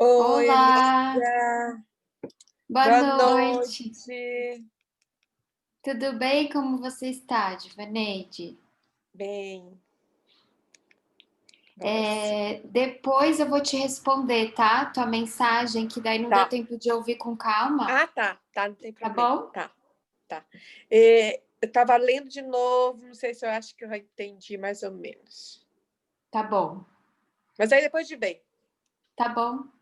Oi, Olá, Elisa. boa Boa noite. noite. Tudo bem? Como você está, Divaneide? Bem, agora sim. Depois eu vou te responder, tá? Tua mensagem, que daí não deu Tá. tempo de ouvir com calma, Tá, não tem tá problema. bom? Tá. Eu estava lendo de novo, não sei se eu acho que eu já entendi mais ou menos. Tá bom, Mas aí depois de bem. tá bom.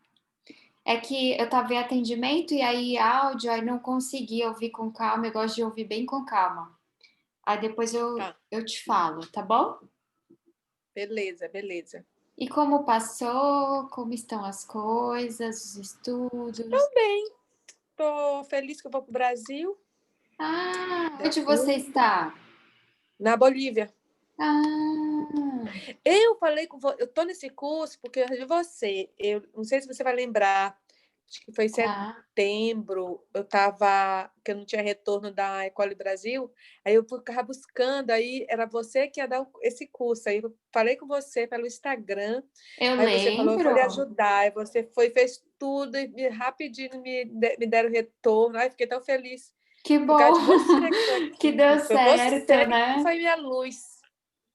É que eu tava em atendimento e aí áudio, aí não consegui ouvir com calma. Eu gosto de ouvir bem com calma. Aí depois eu, Tá, eu te falo, tá bom? beleza. E como passou? Como estão as coisas, os estudos? Tô bem, tô feliz que eu vou pro Brasil. Ah, Deu onde você tudo. está? Na Bolívia. Ah, Eu falei com você, eu tô nesse curso porque eu de você. Eu não sei se você vai lembrar, acho que foi em tá. setembro, que eu não tinha retorno da Ecole Brasil, aí eu ficava buscando, aí era você que ia dar esse curso. Aí eu falei com você pelo Instagram, Eu aí você falou, eu vou lhe lembro. ajudar. Aí você foi, fez tudo e rapidinho me deram retorno. Ai, fiquei tão feliz Que por causa bom de você que estou que aqui. deu Foi certo, você que né? foi minha luz.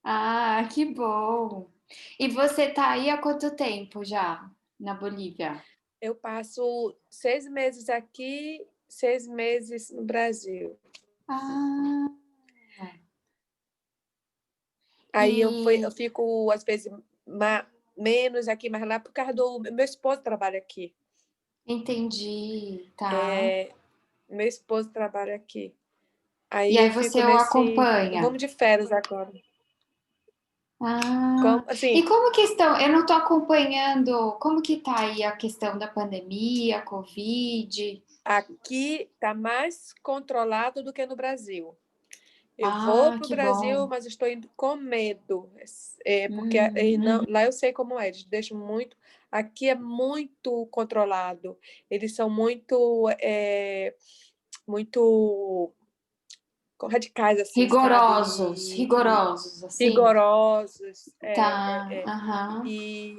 Ah, que bom. E você tá aí há quanto tempo já na Bolívia? Eu passo 6 meses aqui, 6 meses no Brasil. Ah, Eu e fico, às vezes, menos aqui, mas lá por causa do meu esposo trabalha aqui. entendi, tá. É, meu esposo trabalha aqui. E Aí aí eu você fico o nesse. acompanha? Vamos de férias agora. Ah, Como, e assim, como que estão? Eu não tô acompanhando. Como que tá aí a questão da pandemia, Covid? aqui está mais controlado do que no Brasil. Eu vou Ah, para o que Brasil, bom. mas estou indo com medo, porque Uhum. lá eu sei como é, eles deixam muito. Aqui é muito controlado, eles são muito radicais, assim, sabe? Rigorosos, assim. Rigorosos. Tá, aham. E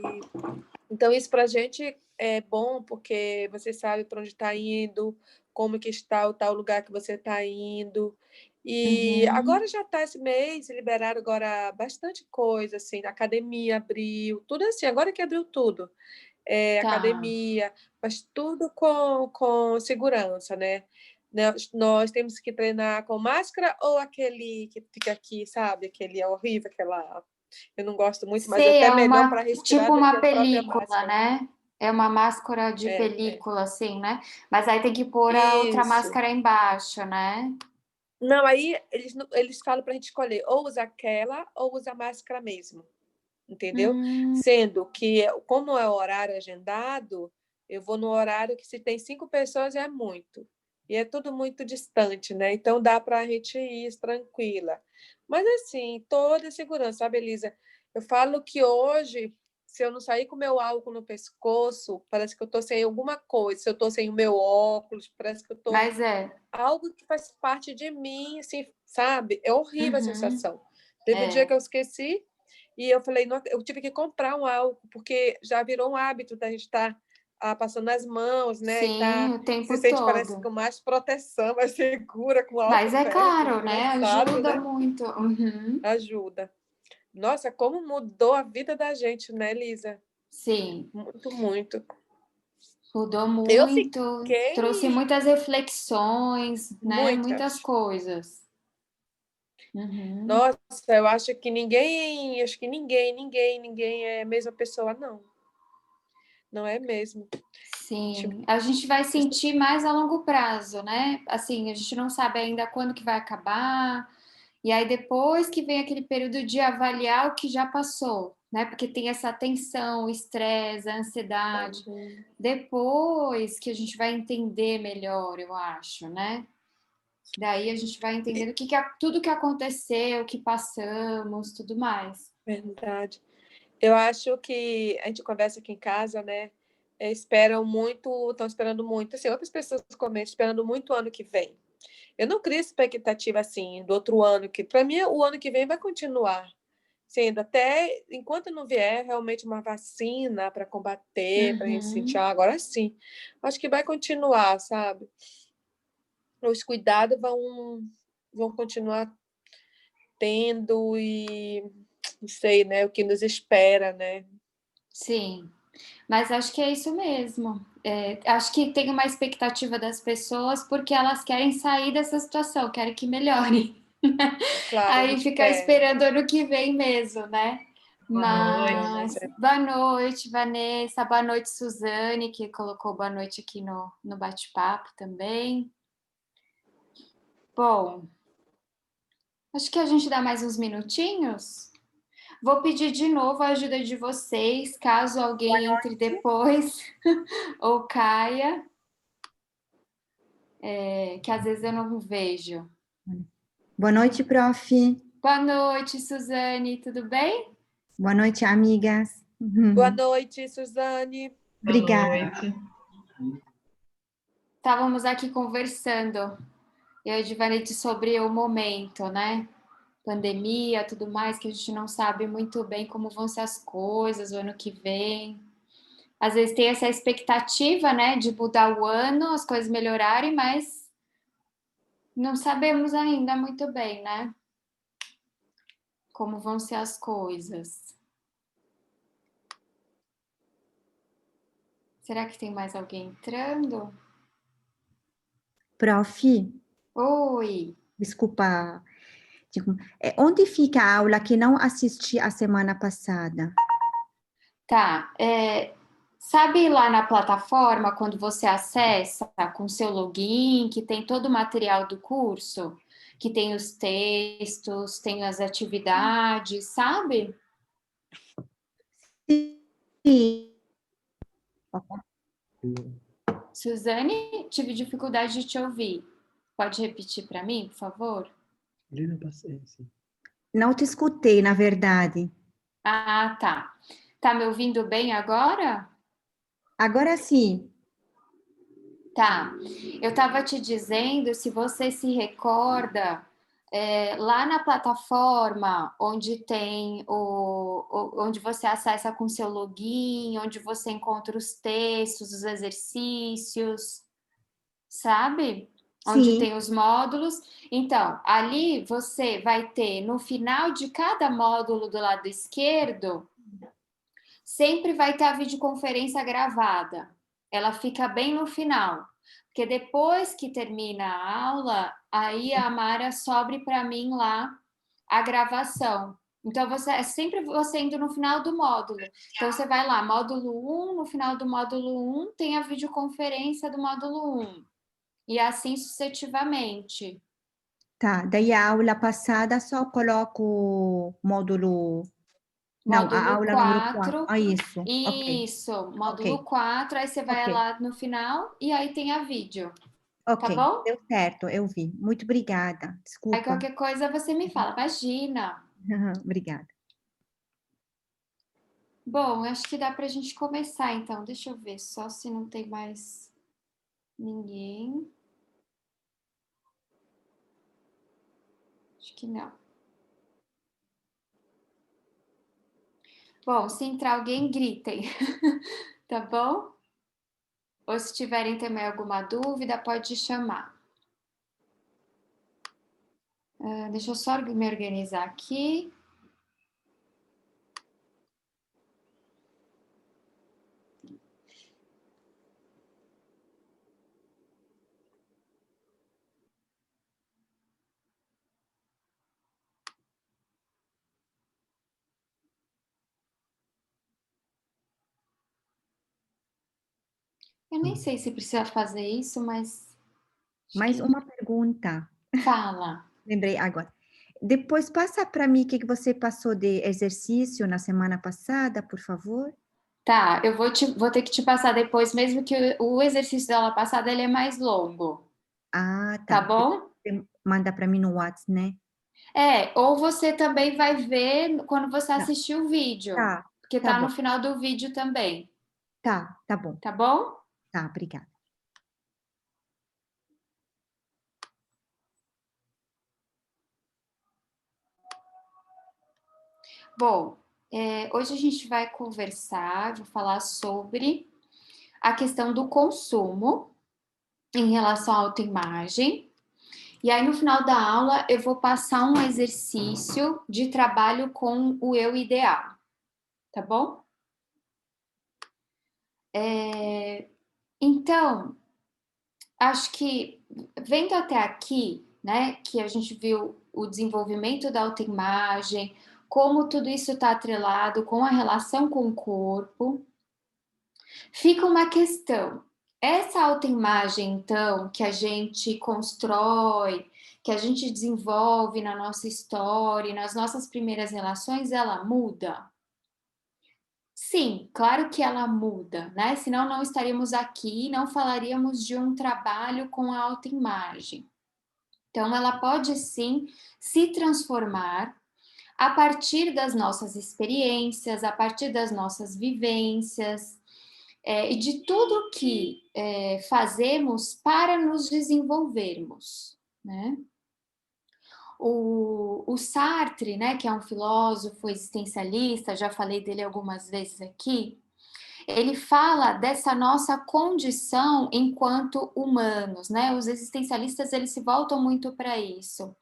então isso para a gente é bom, porque você sabe para onde está indo, como que está o tal lugar que você está indo. E Uhum. agora já está esse mês, liberaram agora bastante coisa, assim, a academia abriu, tudo assim, agora que abriu tudo. Tá. Academia, mas tudo com segurança, né? Nós temos que treinar com máscara ou aquele que fica aqui, sabe? Aquele é horrível, aquela. Eu não gosto muito, mas é Sei, até é melhor para uma respirar tipo do que uma a própria película, máscara. né? É uma máscara de É. película, assim, né? Mas aí tem que pôr a outra Isso. máscara embaixo, né? Não, aí eles falam para a gente escolher ou usar aquela ou usar máscara mesmo, entendeu? Hum, Sendo que, como é o horário agendado, eu vou no horário que se tem 5 pessoas é muito. E é tudo muito distante, né? Então dá para a gente ir tranquila. Mas assim, toda segurança, sabe, Elisa? Eu falo que hoje, se eu não sair com o meu álcool no pescoço, parece que eu estou sem alguma coisa. Se eu estou sem o meu óculos, parece que eu estou mas é. algo que faz parte de mim, assim, sabe? É horrível a Uhum, sensação. Teve um dia é. que eu esqueci e eu falei, não, eu tive que comprar um álcool, porque já virou um hábito da gente estar passando as mãos, né? E Sim, tá, o se tempo sente, parece, todo. com mais proteção, mais segura com álcool Mas é perto. claro, né? Engraçado, Ajuda né? muito. Uhum. Ajuda. Nossa, como mudou a vida da gente, né, Lisa? Sim, Muito, muito. mudou Eu muito, trouxe fiquei muitas reflexões, né? Muitas muitas. coisas. Uhum. Nossa, eu acho que ninguém é a mesma pessoa, não. Não é mesmo. Tipo, Sim, a gente vai sentir mais a longo prazo, né? Assim, a gente não sabe ainda quando que vai acabar, e aí depois que vem aquele período de avaliar o que já passou, né? Porque tem essa tensão, o estresse, a ansiedade. uhum. Depois que a gente vai entender melhor, eu acho, né? Daí a gente vai entendendo tudo que aconteceu, o que passamos, tudo mais. Verdade. Eu acho que a gente conversa aqui em casa, né? Estão esperando muito. Assim, outras pessoas comentam, esperando muito o ano que vem. Eu não crio expectativa assim do outro ano, que para mim o ano que vem vai continuar, sendo até enquanto não vier realmente uma vacina para combater, para a gente sentir, agora sim. Acho que vai continuar, sabe? Os cuidados vão continuar tendo e não sei, né, o que nos espera, né? Sim, mas acho que é isso mesmo. Acho que tem uma expectativa das pessoas porque elas querem sair dessa situação, querem que melhore. Claro, a Aí gente ficar quer. esperando ano que vem mesmo, né? Boa noite. Mas boa noite, Vanessa. Boa noite, Suzane, que colocou boa noite aqui no bate-papo também. Bom, acho que a gente dá mais uns minutinhos. Vou pedir de novo a ajuda de vocês, caso alguém entre depois ou caia, que às vezes eu não vejo. Boa noite, prof. Boa noite, Suzane, tudo bem? Boa noite, amigas. Boa noite, Suzane. Obrigada. Boa noite. Estávamos aqui conversando, eu e a Divanete, sobre o momento, né? Pandemia, tudo mais, que a gente não sabe muito bem como vão ser as coisas o ano que vem. Às vezes tem essa expectativa, né, de mudar o ano, as coisas melhorarem, mas não sabemos ainda muito bem, né? Como vão ser as coisas. Será que tem mais alguém entrando? Prof, Oi! desculpa. Onde fica a aula que não assisti a semana passada? Tá, sabe lá na plataforma, quando você acessa com seu login, que tem todo o material do curso, que tem os textos, tem as atividades, sabe? Sim. Suzane, tive dificuldade de te ouvir. Pode repetir para mim, por favor? Não te escutei, na verdade. Ah, tá. Tá me ouvindo bem agora? Agora sim. Tá. Eu estava te dizendo, se você se recorda, lá na plataforma onde tem onde você acessa com seu login, onde você encontra os textos, os exercícios, sabe? Onde Sim. tem os módulos. Então, ali você vai ter no final de cada módulo do lado esquerdo, sempre vai ter a videoconferência gravada. Ela fica bem no final. Porque depois que termina a aula, aí a Mara sobe para mim lá a gravação. Então, é sempre você indo no final do módulo. Então, você vai lá, módulo 1, no final do módulo 1 tem a videoconferência do módulo 1. E assim sucessivamente. Tá, daí a aula passada só coloco o módulo... Não, a Módulo aula número 4. 4. Ah, isso. Ok. Isso, módulo Ok. 4, aí você vai Ok. lá no final e aí tem a vídeo. Ok. Tá bom? Deu certo, eu vi. Muito obrigada. Aí Desculpa. qualquer coisa você me fala, imagina. Obrigada. Bom, acho que dá pra gente começar então. Deixa eu ver só se não tem mais ninguém. Acho que não. Bom, se entrar alguém, gritem. Tá bom? Ou se tiverem também alguma dúvida, pode chamar. Deixa eu só me organizar aqui. Eu nem sei se precisa fazer isso, mas. Mais uma pergunta. Fala. Lembrei agora. Depois passa para mim o que você passou de exercício na semana passada, por favor. Tá, eu vou ter que te passar depois, mesmo que o exercício da aula passada ele é mais longo. Ah, Tá tá. bom? Você manda para mim no WhatsApp, né? Ou você também vai ver quando você Tá, assistir o vídeo, tá, porque tá tá bom. no final do vídeo também. Tá bom. Tá bom? Tá, obrigada. Bom, hoje a gente vai conversar, vou falar sobre a questão do consumo em relação à autoimagem. E aí, no final da aula, eu vou passar um exercício de trabalho com o eu ideal, tá bom? Então, acho que vendo até aqui, né, que a gente viu o desenvolvimento da autoimagem, como tudo isso está atrelado com a relação com o corpo, fica uma questão. Essa autoimagem, então, que a gente constrói, que a gente desenvolve na nossa história, nas nossas primeiras relações, ela muda? Sim, claro que ela muda, né? Senão não estaríamos aqui, não falaríamos de um trabalho com a autoimagem. Então, ela pode sim se transformar a partir das nossas experiências, a partir das nossas vivências, e de tudo que fazemos para nos desenvolvermos, né? O Sartre, né, que é um filósofo existencialista, já falei dele algumas vezes aqui, ele fala dessa nossa condição enquanto humanos, né? Os existencialistas eles se voltam muito para isso,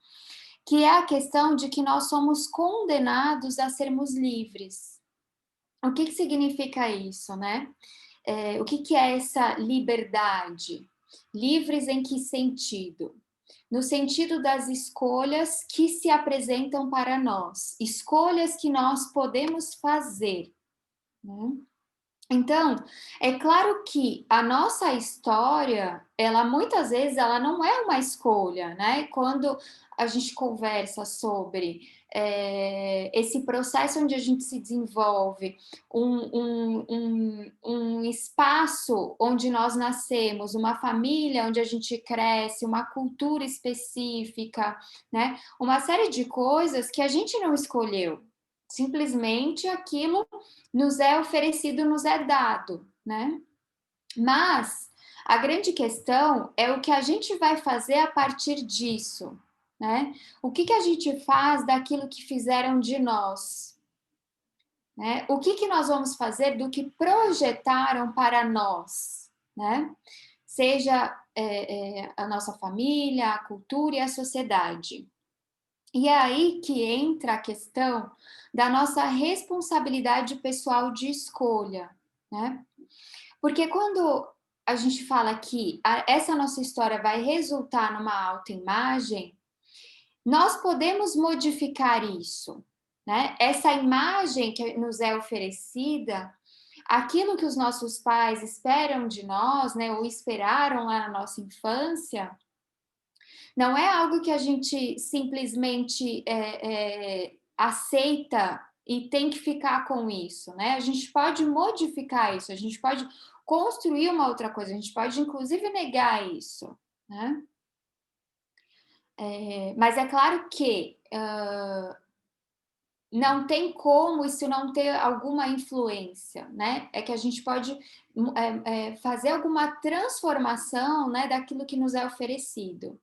que é a questão de que nós somos condenados a sermos livres. O que significa isso, né? O que é essa liberdade? Livres em que sentido? No sentido das escolhas que se apresentam para nós, escolhas que nós podemos fazer, né? Então, é claro que a nossa história, ela muitas vezes ela não é uma escolha, né? Quando a gente conversa sobre esse processo onde a gente se desenvolve, um espaço onde nós nascemos, uma família onde a gente cresce, uma cultura específica, né? Uma série de coisas que a gente não escolheu. Simplesmente aquilo nos é oferecido, nos é dado, né? Mas a grande questão é o que a gente vai fazer a partir disso, né? O que a gente faz daquilo que fizeram de nós, né? O que nós vamos fazer do que projetaram para nós, né? Seja a nossa família, a cultura e a sociedade. E é aí que entra a questão da nossa responsabilidade pessoal de escolha, né? Porque quando a gente fala que essa nossa história vai resultar numa autoimagem, nós podemos modificar isso, né? Essa imagem que nos é oferecida, aquilo que os nossos pais esperam de nós, né, ou esperaram lá na nossa infância, não é algo que a gente simplesmente aceita e tem que ficar com isso, né? A gente pode modificar isso, a gente pode construir uma outra coisa, a gente pode inclusive negar isso, né? Mas é claro que não tem como isso não ter alguma influência, né? É que a gente pode fazer alguma transformação, né, daquilo que nos é oferecido.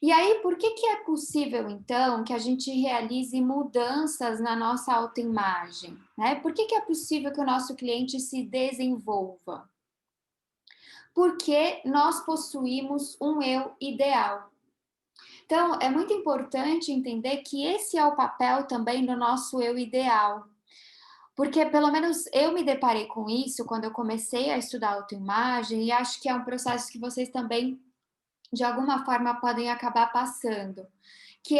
E aí, por que é possível, então, que a gente realize mudanças na nossa autoimagem, né? Por que é possível que o nosso cliente se desenvolva? Porque nós possuímos um eu ideal. Então, é muito importante entender que esse é o papel também do nosso eu ideal. Porque, pelo menos, eu me deparei com isso quando eu comecei a estudar autoimagem e acho que é um processo que vocês também de alguma forma podem acabar passando, que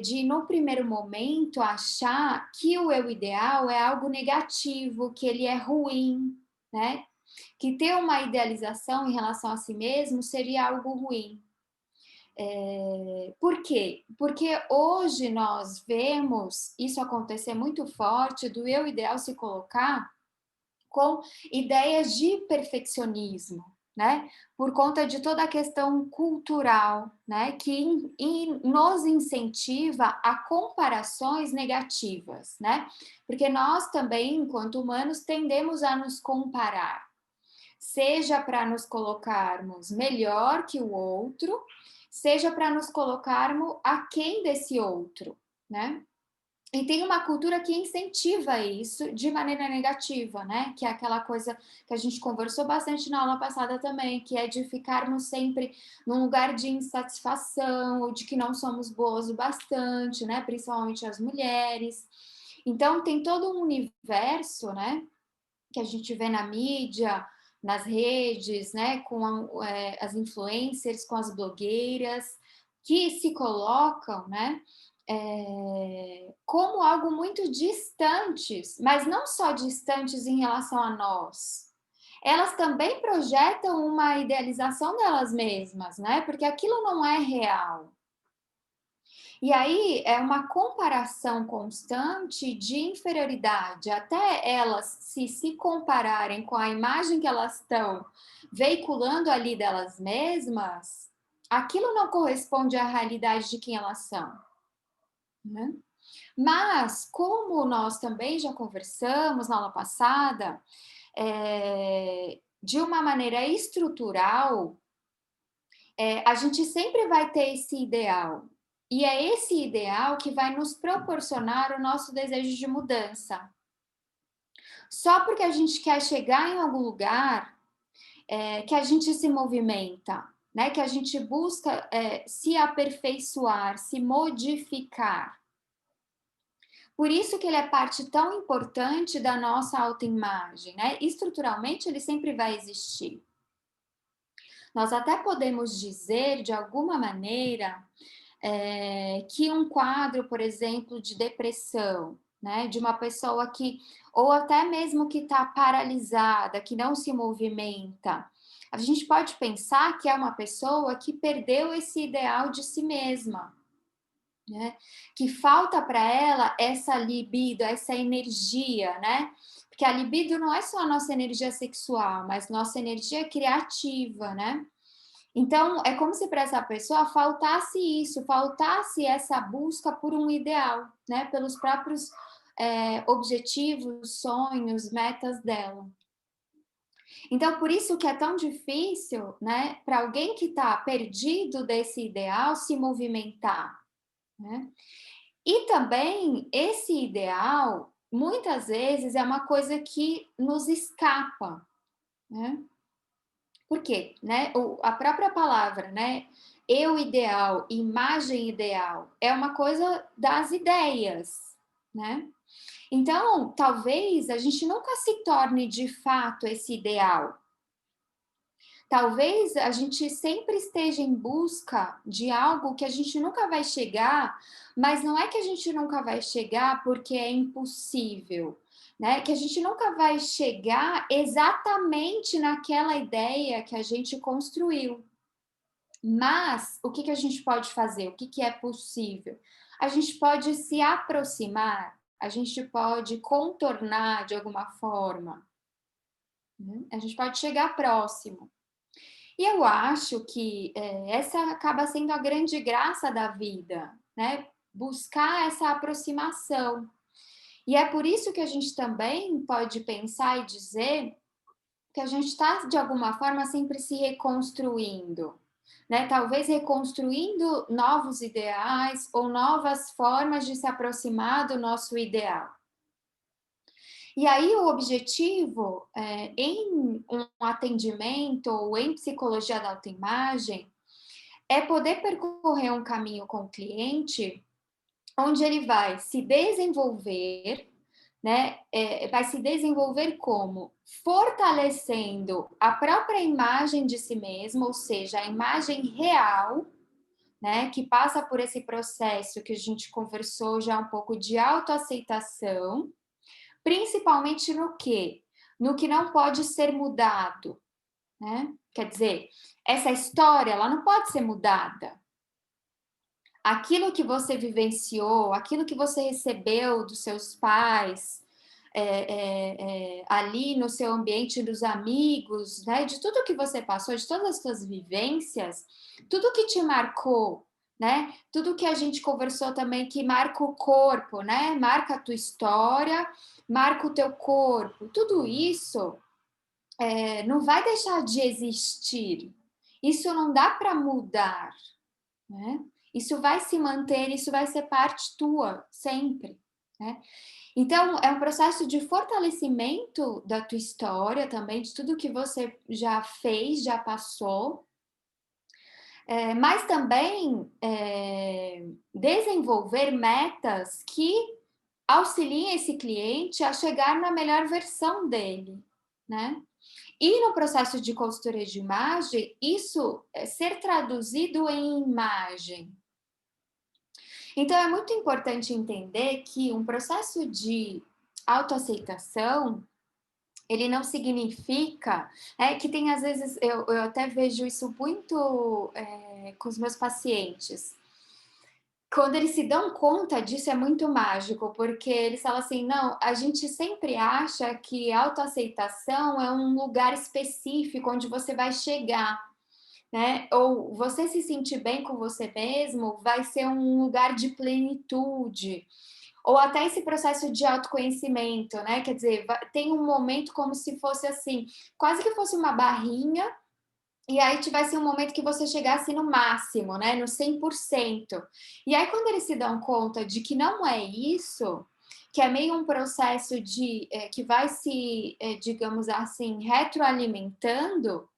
de no primeiro momento achar que o eu ideal é algo negativo, que ele é ruim, né? Que ter uma idealização em relação a si mesmo seria algo ruim. Por quê? Porque hoje nós vemos isso acontecer muito forte do eu ideal se colocar com ideias de perfeccionismo, né? Por conta de toda a questão cultural, né? Que nos incentiva a comparações negativas, né? Porque nós também, enquanto humanos, tendemos a nos comparar, seja para nos colocarmos melhor que o outro, seja para nos colocarmos aquém desse outro, né? E tem uma cultura que incentiva isso de maneira negativa, né? Que é aquela coisa que a gente conversou bastante na aula passada também, que é de ficarmos sempre num lugar de insatisfação, ou de que não somos boas o bastante, né? Principalmente as mulheres. Então, tem todo um universo, né? Que a gente vê na mídia, nas redes, né? Com as influencers, com as blogueiras, que se colocam, né? Como algo muito distantes, mas não só distantes em relação a nós. Elas também projetam uma idealização delas mesmas, né? Porque aquilo não é real. E aí é uma comparação constante de inferioridade, até elas se compararem com a imagem que elas estão veiculando ali delas mesmas, aquilo não corresponde à realidade de quem elas são, né? Mas, como nós também já conversamos na aula passada, de uma maneira estrutural, a gente sempre vai ter esse ideal. E é esse ideal que vai nos proporcionar o nosso desejo de mudança. Só porque a gente quer chegar em algum lugar, que a gente se movimenta, né? Que a gente busca se aperfeiçoar, se modificar. Por isso que ele é parte tão importante da nossa autoimagem, né? Estruturalmente, ele sempre vai existir. Nós até podemos dizer, de alguma maneira, que um quadro, por exemplo, de depressão, né? De uma pessoa que, ou até mesmo que está paralisada, que não se movimenta, a gente pode pensar que é uma pessoa que perdeu esse ideal de si mesma, né? Que falta para ela essa libido, essa energia, né? Porque a libido não é só a nossa energia sexual, mas nossa energia criativa, né? Então, é como se para essa pessoa faltasse isso, faltasse essa busca por um ideal, né? Pelos próprios objetivos, sonhos, metas dela. Então, por isso que é tão difícil, né? Para alguém que está perdido desse ideal se movimentar, né? E também esse ideal, muitas vezes, é uma coisa que nos escapa, né? Por quê? Né? A própria palavra, né? Eu ideal, imagem ideal, é uma coisa das ideias, né? Então, talvez a gente nunca se torne de fato esse ideal. Talvez a gente sempre esteja em busca de algo que a gente nunca vai chegar, mas não é que a gente nunca vai chegar porque é impossível, né? Que a gente nunca vai chegar exatamente naquela ideia que a gente construiu. Mas o que a gente pode fazer? O que é possível? A gente pode se aproximar, a gente pode contornar de alguma forma, né? A gente pode chegar próximo. E eu acho que essa acaba sendo a grande graça da vida, né? Buscar essa aproximação. E é por isso que a gente também pode pensar e dizer que a gente está, de alguma forma, sempre se reconstruindo, né? Talvez reconstruindo novos ideais ou novas formas de se aproximar do nosso ideal. E aí o objetivo em um atendimento ou em psicologia da autoimagem é poder percorrer um caminho com o cliente onde ele vai se desenvolver, né? Vai se desenvolver como? Fortalecendo a própria imagem de si mesmo, ou seja, a imagem real, né? Que passa por esse processo que a gente conversou já um pouco de autoaceitação, principalmente no quê? No que não pode ser mudado, né? Quer dizer, essa história, ela não pode ser mudada. Aquilo que você vivenciou, aquilo que você recebeu dos seus pais, ali no seu ambiente dos amigos, né? De tudo que você passou, de todas as suas vivências, tudo que te marcou, né? Tudo que a gente conversou também que marca o corpo, né? Marca a tua história, marca o teu corpo. Tudo isso não vai deixar de existir. Isso não dá para mudar, né? Isso vai se manter, isso vai ser parte tua, sempre. né? Então, é um processo de fortalecimento da tua história também, de tudo que você já fez, já passou, mas também desenvolver metas que auxiliem esse cliente a chegar na melhor versão dele, né? E no processo de consultoria de imagem, isso é ser traduzido em imagem. Então, é muito importante entender que um processo de autoaceitação, ele não significa, que tem às vezes, eu até vejo isso muito com os meus pacientes. Quando eles se dão conta disso é muito mágico, porque eles falam assim: não, a gente sempre acha que autoaceitação é um lugar específico onde você vai chegar, né? Ou você se sentir bem com você mesmo vai ser um lugar de plenitude. Ou até esse processo de autoconhecimento, né? Quer dizer, tem um momento como se fosse assim, quase que fosse uma barrinha, e aí tivesse um momento que você chegasse no máximo, né? No 100%. E aí, quando eles se dão conta de que não é isso, que é meio um processo de que vai se, digamos assim, retroalimentando,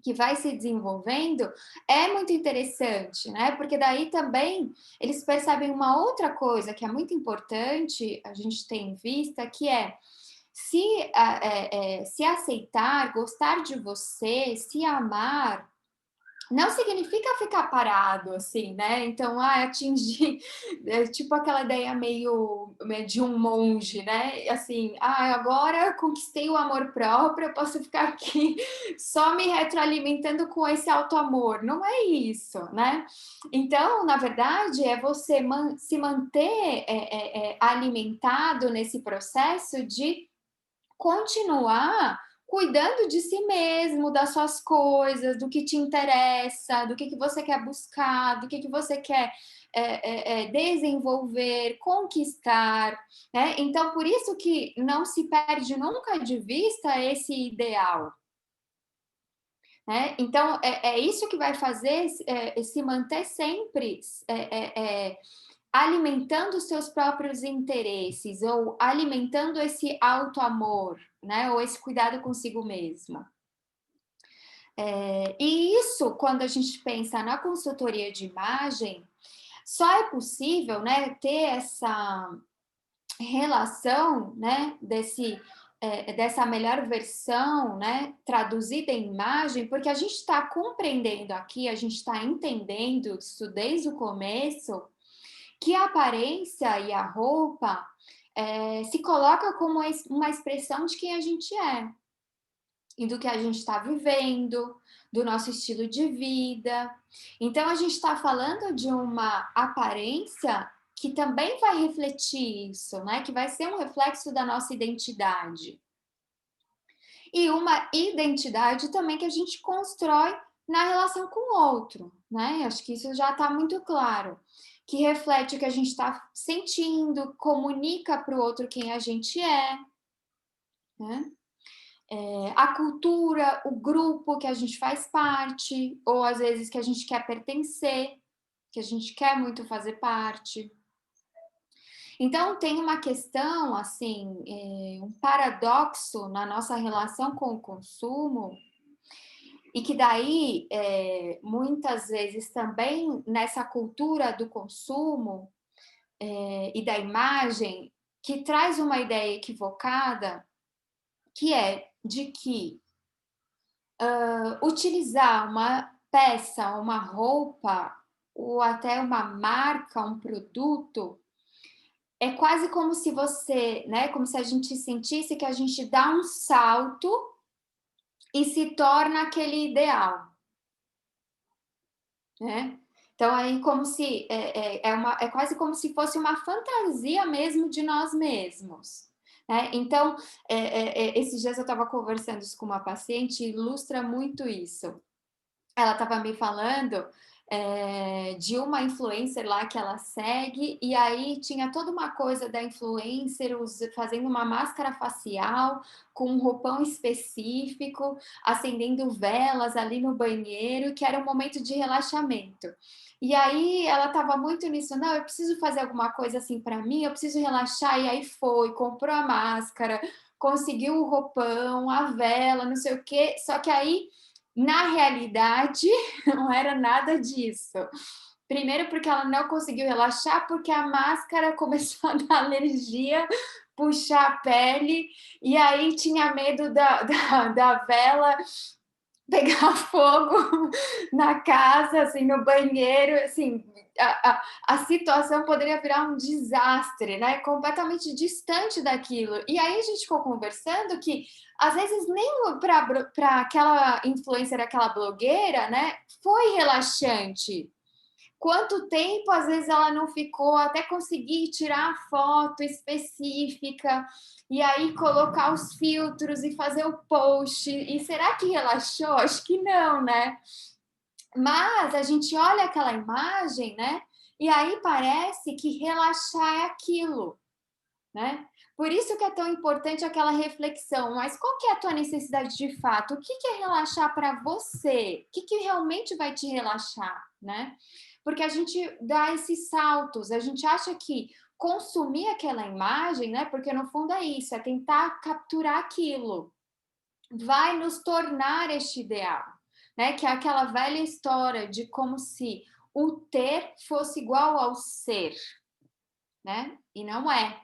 que vai se desenvolvendo, é muito interessante, né? Porque daí também eles percebem uma outra coisa que é muito importante a gente ter em vista, que é se aceitar, gostar de você, se amar, não significa ficar parado, assim, né? Então, atingir, tipo aquela ideia meio de um monge, né? Assim, agora eu conquistei o amor próprio, eu posso ficar aqui só me retroalimentando com esse auto-amor. Não é isso, né? Então, na verdade, é você se manter alimentado nesse processo de continuar cuidando de si mesmo, das suas coisas, do que te interessa, do que você quer buscar, do que você quer desenvolver, conquistar, né? Então, por isso que não se perde nunca de vista esse ideal, né? Então, é isso que vai fazer se manter sempre alimentando os seus próprios interesses ou alimentando esse auto-amor, né? Ou esse cuidado consigo mesmo. E isso, quando a gente pensa na consultoria de imagem, só é possível, né, ter essa relação, né, dessa melhor versão, né, traduzida em imagem, porque a gente está compreendendo aqui, a gente está entendendo isso desde o começo, que a aparência e a roupa se coloca como uma expressão de quem a gente é e do que a gente está vivendo, do nosso estilo de vida. Então, a gente está falando de uma aparência que também vai refletir isso, né? Que vai ser um reflexo da nossa identidade. E uma identidade também que a gente constrói na relação com o outro, né? Acho que isso já está muito claro. Que reflete o que a gente está sentindo, comunica para o outro quem a gente é, né? A cultura, o grupo que a gente faz parte, ou às vezes que a gente quer pertencer, que a gente quer muito fazer parte. Então, tem uma questão, assim, um paradoxo na nossa relação com o consumo, e que daí, muitas vezes também nessa cultura do consumo e da imagem, que traz uma ideia equivocada, que é de que utilizar uma peça, uma roupa, ou até uma marca, um produto, é quase como se você, né, como se a gente sentisse que a gente dá um salto e se torna aquele ideal, né? Então aí como se é quase como se fosse uma fantasia mesmo de nós mesmos, né? Então esses dias eu estava conversando isso com uma paciente e ilustra muito isso. Ela estava me falando de uma influencer lá que ela segue, e aí tinha toda uma coisa da influencer fazendo uma máscara facial com um roupão específico, acendendo velas ali no banheiro, que era um momento de relaxamento. E aí ela estava muito nisso, não, eu preciso fazer alguma coisa assim para mim, eu preciso relaxar, e aí comprou a máscara, conseguiu o roupão, a vela, não sei o quê, só que aí, na realidade, não era nada disso. Primeiro porque ela não conseguiu relaxar, porque a máscara começou a dar alergia, puxar a pele, e aí tinha medo da vela pegar fogo na casa, assim, no banheiro, assim, a situação poderia virar um desastre, né? Completamente distante daquilo. E aí a gente ficou conversando que, às vezes, nem para aquela influencer, aquela blogueira, né, foi relaxante. Quanto tempo, às vezes, ela não ficou até conseguir tirar a foto específica e aí colocar os filtros e fazer o post. E será que relaxou? Acho que não, né? Mas a gente olha aquela imagem, né? E aí parece que relaxar é aquilo, né? Por isso que é tão importante aquela reflexão. Mas qual que é a tua necessidade de fato? O que é relaxar para você? O que realmente vai te relaxar, né? Porque a gente dá esses saltos, a gente acha que consumir aquela imagem, né? Porque no fundo é isso, é tentar capturar aquilo, vai nos tornar este ideal, né? Que é aquela velha história de como se o ter fosse igual ao ser, né? E não é.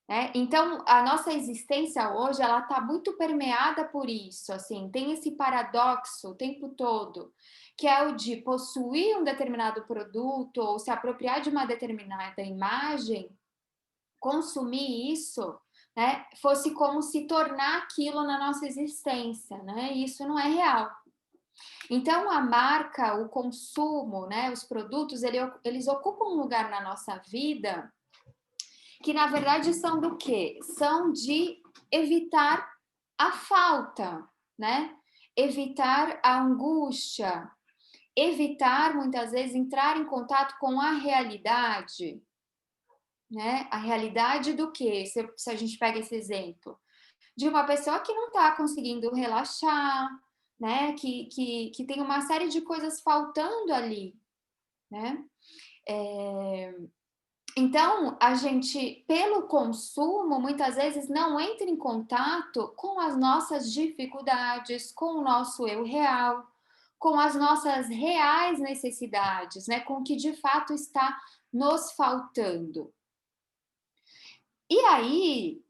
Né? Então, a nossa existência hoje, ela está muito permeada por isso, assim, tem esse paradoxo o tempo todo, que é o de possuir um determinado produto ou se apropriar de uma determinada imagem, consumir isso, né, fosse como se tornar aquilo na nossa existência, né? E isso não é real. Então, a marca, o consumo, né, os produtos, eles ocupam um lugar na nossa vida que na verdade são do quê? São de evitar a falta, né? Evitar a angústia, evitar muitas vezes entrar em contato com a realidade, né? A realidade do quê? Se a gente pega esse exemplo de uma pessoa que não está conseguindo relaxar, né? Que tem uma série de coisas faltando ali, né? Então, a gente, pelo consumo, muitas vezes não entra em contato com as nossas dificuldades, com o nosso eu real, com as nossas reais necessidades, né? Com o que de fato está nos faltando. E aí,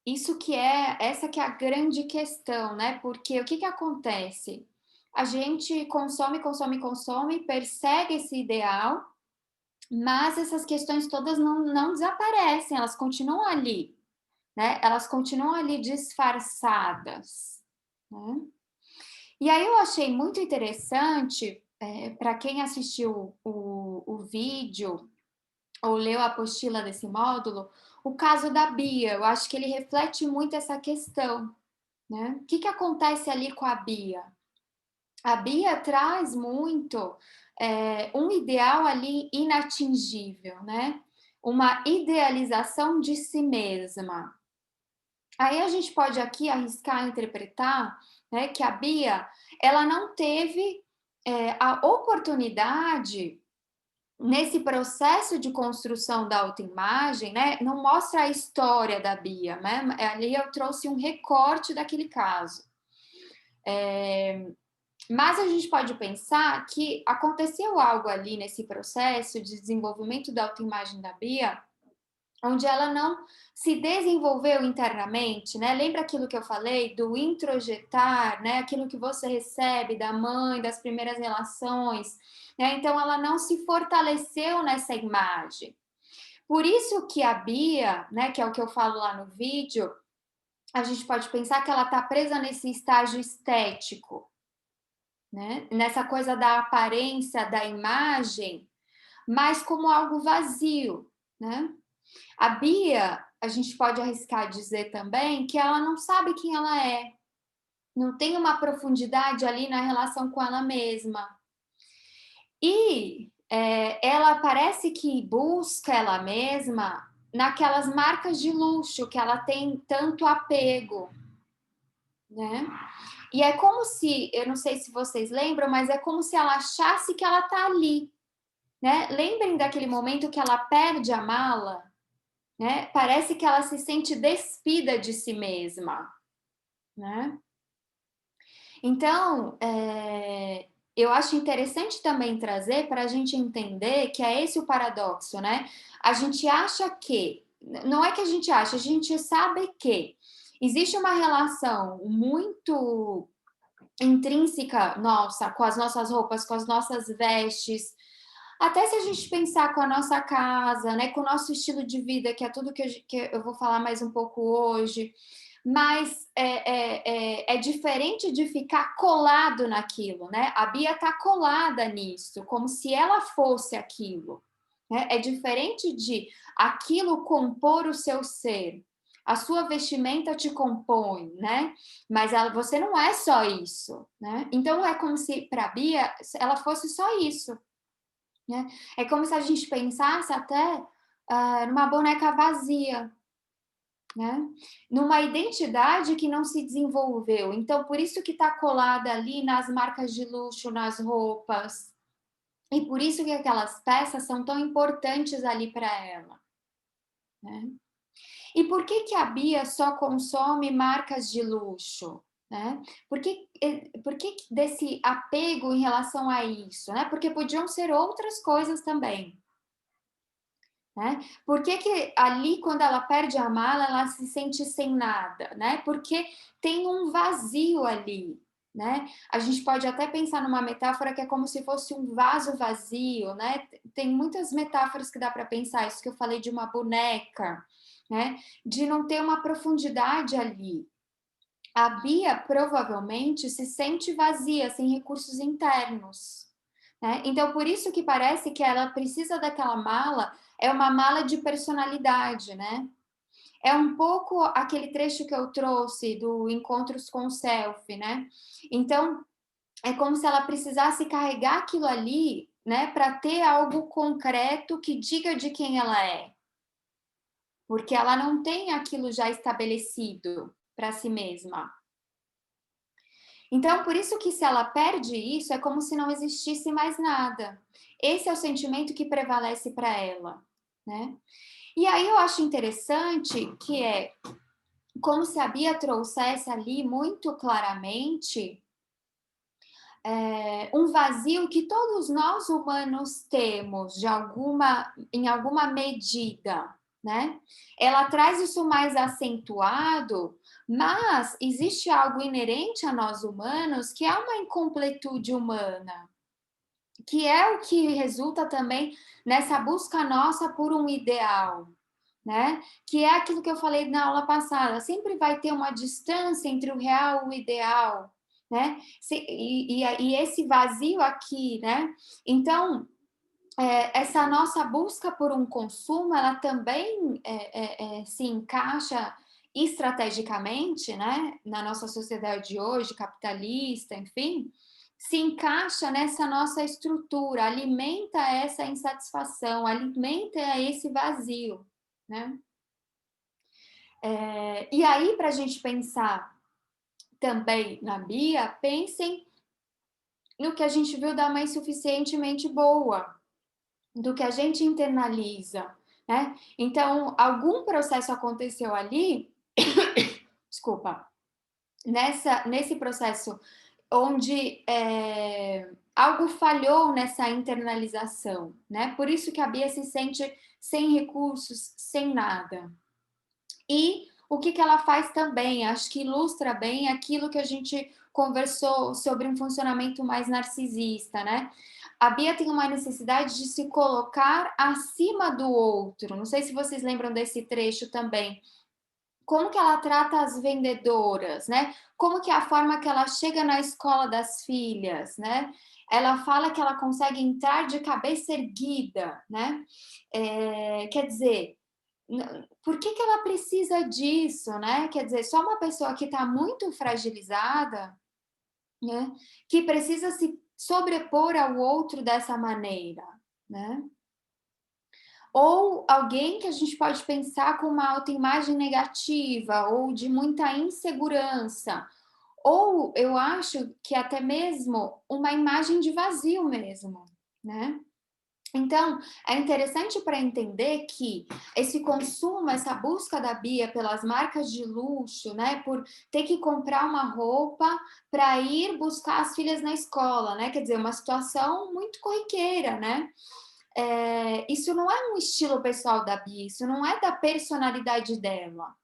essa que é a grande questão, né? Porque o que acontece? A gente consome, consome, consome, persegue esse ideal, mas essas questões todas não desaparecem, elas continuam ali, né? Elas continuam ali disfarçadas, né? E aí eu achei muito interessante, para quem assistiu o vídeo ou leu a apostila desse módulo, o caso da Bia. Eu acho que ele reflete muito essa questão, né? O que acontece ali com a Bia? A Bia traz muito um ideal ali inatingível, né? Uma idealização de si mesma. Aí a gente pode aqui arriscar interpretar, né, que a Bia ela não teve a oportunidade nesse processo de construção da autoimagem, né? Não mostra a história da Bia, né? Ali eu trouxe um recorte daquele caso. Mas a gente pode pensar que aconteceu algo ali nesse processo de desenvolvimento da autoimagem da Bia, onde ela não se desenvolveu internamente, né? Lembra aquilo que eu falei do introjetar, né? Aquilo que você recebe da mãe, das primeiras relações, né? Então ela não se fortaleceu nessa imagem. Por isso que a Bia, né, que é o que eu falo lá no vídeo, a gente pode pensar que ela está presa nesse estágio estético, né? Nessa coisa da aparência, da imagem, mas como algo vazio, né? A Bia, a gente pode arriscar dizer também que ela não sabe quem ela é, não tem uma profundidade ali na relação com ela mesma. E ela parece que busca ela mesma naquelas marcas de luxo que ela tem tanto apego, né? E é como se, eu não sei se vocês lembram, mas é como se ela achasse que ela tá ali, né? Lembrem daquele momento que ela perde a mala, né? Parece que ela se sente despida de si mesma, né? Então, eu acho interessante também trazer para a gente entender que é esse o paradoxo, né? A gente acha que, não é que a gente sabe que existe uma relação muito intrínseca nossa, com as nossas roupas, com as nossas vestes, até se a gente pensar com a nossa casa, né, com o nosso estilo de vida, que é tudo que eu vou falar mais um pouco hoje, mas é diferente de ficar colado naquilo, né? A Bia está colada nisso, como se ela fosse aquilo. Né? É diferente de aquilo compor o seu ser. A sua vestimenta te compõe, né? Mas você não é só isso, né? Então é como se para a Bia ela fosse só isso, né? É como se a gente pensasse até numa boneca vazia, né? Numa identidade que não se desenvolveu. Então, por isso que está colada ali nas marcas de luxo, nas roupas. E por isso que aquelas peças são tão importantes ali para ela, né? E por que a Bia só consome marcas de luxo? Né? Por que desse apego em relação a isso? Né? Porque podiam ser outras coisas também. Né? Por que ali, quando ela perde a mala, ela se sente sem nada? Né? Porque tem um vazio ali. Né? A gente pode até pensar numa metáfora que é como se fosse um vaso vazio. Né? Tem muitas metáforas que dá para pensar, isso que eu falei de uma boneca, né? De não ter uma profundidade ali. A Bia provavelmente se sente vazia, sem recursos internos. Né? Então, por isso que parece que ela precisa daquela mala, é uma mala de personalidade, né? É um pouco aquele trecho que eu trouxe do Encontros com o Self, né? Então, é como se ela precisasse carregar aquilo ali, né, para ter algo concreto que diga de quem ela é. Porque ela não tem aquilo já estabelecido para si mesma. Então, por isso que se ela perde isso, é como se não existisse mais nada. Esse é o sentimento que prevalece para ela, né? E aí eu acho interessante que é como se a Bia trouxesse ali muito claramente um vazio que todos nós humanos temos em alguma medida, né? Ela traz isso mais acentuado, mas existe algo inerente a nós humanos que é uma incompletude humana, que é o que resulta também nessa busca nossa por um ideal, né? Que é aquilo que eu falei na aula passada, sempre vai ter uma distância entre o real e o ideal, né? E esse vazio aqui, né? Então, essa nossa busca por um consumo, ela também se encaixa estrategicamente, né? Na nossa sociedade de hoje, capitalista, enfim, se encaixa nessa nossa estrutura, alimenta essa insatisfação, alimenta esse vazio, né? E aí, para a gente pensar também na Bia, pensem no que a gente viu da mãe suficientemente boa, do que a gente internaliza, né? Então, algum processo aconteceu ali, desculpa, nesse processo onde algo falhou nessa internalização, né? Por isso que a Bia se sente sem recursos, sem nada. E o que ela faz também, acho que ilustra bem aquilo que a gente conversou sobre um funcionamento mais narcisista, né? A Bia tem uma necessidade de se colocar acima do outro. Não sei se vocês lembram desse trecho também. Como que ela trata as vendedoras, né? Como que é a forma que ela chega na escola das filhas, né? Ela fala que ela consegue entrar de cabeça erguida, né? Quer dizer, por que ela precisa disso, né? Quer dizer, só uma pessoa que está muito fragilizada, né? Que precisa se sobrepor ao outro dessa maneira, né? Ou alguém que a gente pode pensar com uma autoimagem negativa ou de muita insegurança, ou eu acho que até mesmo uma imagem de vazio mesmo, né? Então, é interessante para entender que esse consumo, essa busca da Bia pelas marcas de luxo, né, por ter que comprar uma roupa para ir buscar as filhas na escola, né, quer dizer, uma situação muito corriqueira, né? Isso não é um estilo pessoal da Bia, isso não é da personalidade dela.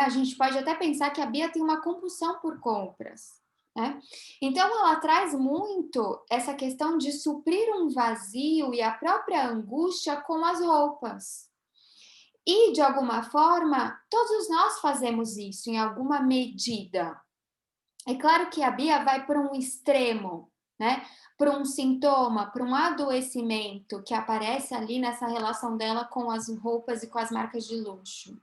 A gente pode até pensar que a Bia tem uma compulsão por compras, né? Então, ela traz muito essa questão de suprir um vazio e a própria angústia com as roupas. E, de alguma forma, todos nós fazemos isso em alguma medida. É claro que a Bia vai para um extremo, né? Para um sintoma, para um adoecimento que aparece ali nessa relação dela com as roupas e com as marcas de luxo.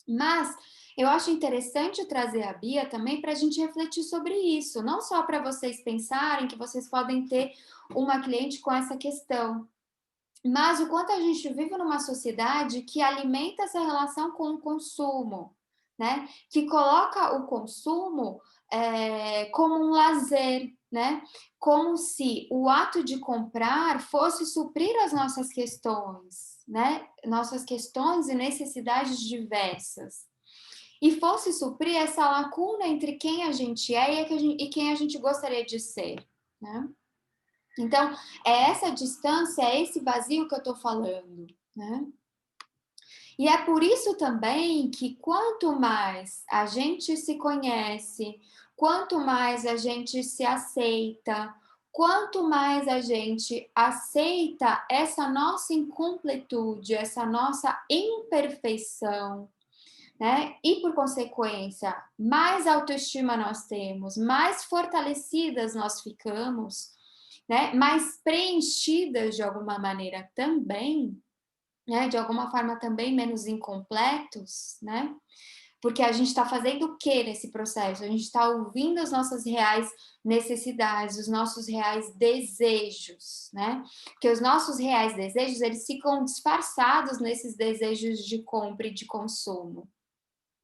Mas eu acho interessante trazer a Bia também para a gente refletir sobre isso, não só para vocês pensarem que vocês podem ter uma cliente com essa questão, mas o quanto a gente vive numa sociedade que alimenta essa relação com o consumo, né? Que coloca o consumo como um lazer, né? Como se o ato de comprar fosse suprir as nossas questões, né? Nossas questões e necessidades diversas. E fosse suprir essa lacuna entre quem a gente é e quem a gente gostaria de ser, né? Então, é essa distância, é esse vazio que eu estou falando, né? E é por isso também que quanto mais a gente se conhece, quanto mais a gente se aceita, quanto mais a gente aceita essa nossa incompletude, essa nossa imperfeição, né? E por consequência, mais autoestima nós temos, mais fortalecidas nós ficamos, né? Mais preenchidas de alguma maneira também, né? De alguma forma também menos incompletos, né? Porque a gente está fazendo o que nesse processo? A gente está ouvindo as nossas reais necessidades, os nossos reais desejos, né? Porque os nossos reais desejos, eles ficam disfarçados nesses desejos de compra e de consumo,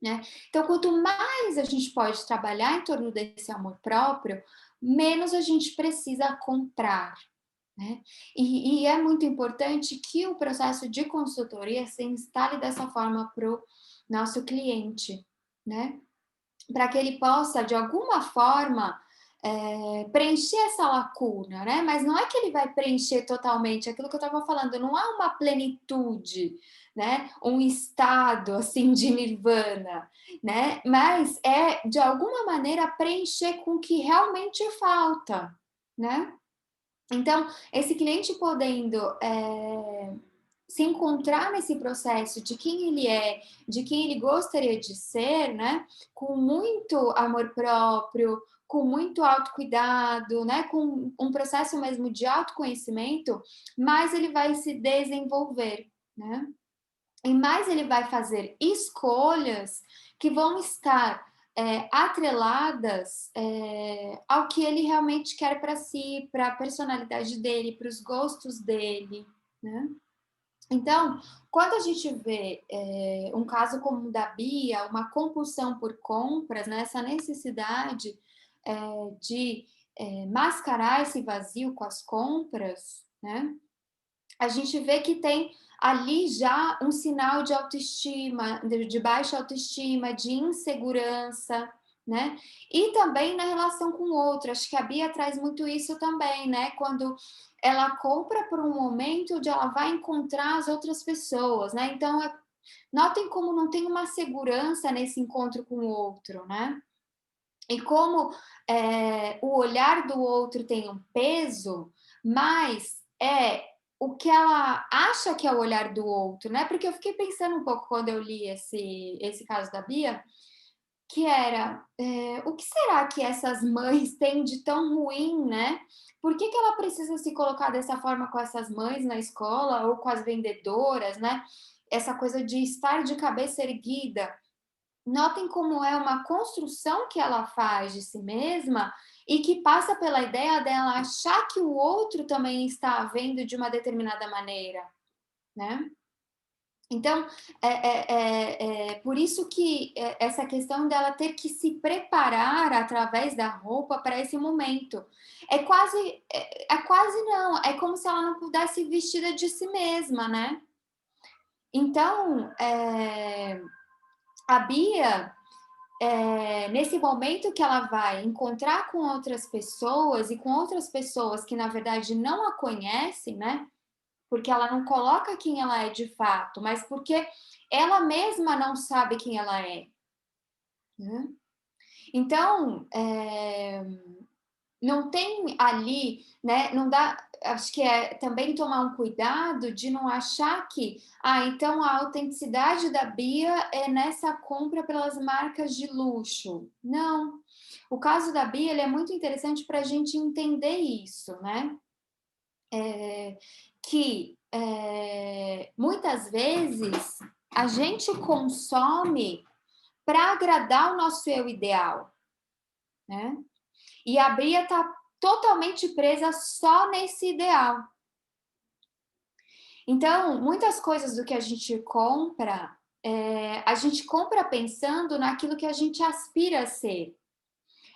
né? Então, quanto mais a gente pode trabalhar em torno desse amor próprio, menos a gente precisa comprar, né? E é muito importante que o processo de consultoria se instale dessa forma para o nosso cliente, né? Para que ele possa, de alguma forma, preencher essa lacuna, né? Mas não é que ele vai preencher totalmente, aquilo que eu estava falando, não há uma plenitude, né? Um estado assim de nirvana, né? Mas é de alguma maneira preencher com o que realmente falta, né? Então, esse cliente podendo se encontrar nesse processo de quem ele é, de quem ele gostaria de ser, né? Com muito amor próprio, com muito autocuidado, né? Com um processo mesmo de autoconhecimento, mais ele vai se desenvolver, né? E mais ele vai fazer escolhas que vão estar atreladas ao que ele realmente quer para si, para a personalidade dele, para os gostos dele, né? Então, quando a gente vê um caso como o da Bia, uma compulsão por compras, né, essa necessidade de mascarar esse vazio com as compras, né, a gente vê que tem ali já um sinal de autoestima, de baixa autoestima, de insegurança, né? E também na relação com o outro. Acho que a Bia traz muito isso também, né? Quando ela compra por um momento onde ela vai encontrar as outras pessoas, né? Então, notem como não tem uma segurança nesse encontro com o outro, né? E como o olhar do outro tem um peso, mas o que ela acha que é o olhar do outro, né? Porque eu fiquei pensando um pouco quando eu li esse caso da Bia, que era o que será que essas mães têm de tão ruim, né? Por que ela precisa se colocar dessa forma com essas mães na escola ou com as vendedoras, né? Essa coisa de estar de cabeça erguida. Notem como é uma construção que ela faz de si mesma e que passa pela ideia dela achar que o outro também está vendo de uma determinada maneira, né? Então, por isso que essa questão dela ter que se preparar através da roupa para esse momento. É quase não, é como se ela não pudesse vestida de si mesma, né? Então, a Bia, nesse momento que ela vai encontrar com outras pessoas e com outras pessoas que, na verdade, não a conhecem, né? Porque ela não coloca quem ela é de fato, mas porque ela mesma não sabe quem ela é, né? Então, não tem ali, né? Não dá. Acho que é também tomar um cuidado de não achar que, então a autenticidade da Bia é nessa compra pelas marcas de luxo. Não. O caso da Bia, ele é muito interessante para a gente entender isso, né? Que muitas vezes a gente consome para agradar o nosso eu ideal, né? E a Bia está totalmente presa só nesse ideal. Então, muitas coisas do que a gente compra pensando naquilo que a gente aspira a ser.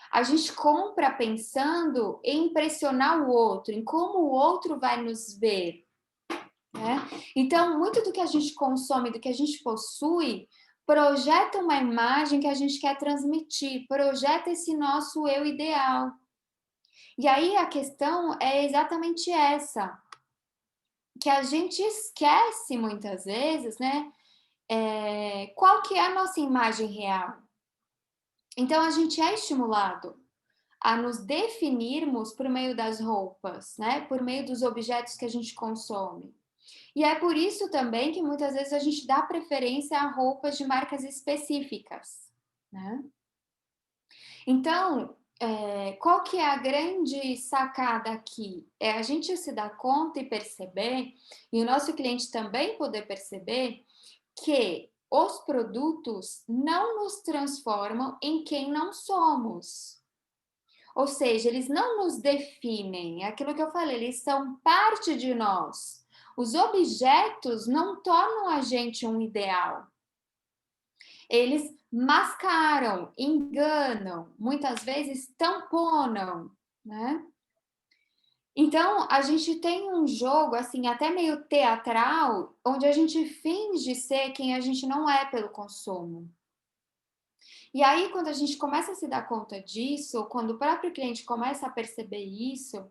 A gente compra pensando em impressionar o outro, em como o outro vai nos ver, né? Então, muito do que a gente consome, do que a gente possui, projeta uma imagem que a gente quer transmitir, projeta esse nosso eu ideal. E aí a questão é exatamente essa, que a gente esquece muitas vezes, né? Qual que é a nossa imagem real? Então, a gente é estimulado a nos definirmos por meio das roupas, né? Por meio dos objetos que a gente consome. E é por isso também que muitas vezes a gente dá preferência a roupas de marcas específicas, né? Então, qual que é a grande sacada aqui? É a gente se dar conta e perceber, e o nosso cliente também poder perceber, que os produtos não nos transformam em quem não somos. Ou seja, eles não nos definem, é aquilo que eu falei, eles são parte de nós. Os objetos não tornam a gente um ideal. Eles mascaram, enganam, muitas vezes tamponam, né? Então, a gente tem um jogo, assim, até meio teatral, onde a gente finge ser quem a gente não é pelo consumo. E aí, quando a gente começa a se dar conta disso, ou quando o próprio cliente começa a perceber isso,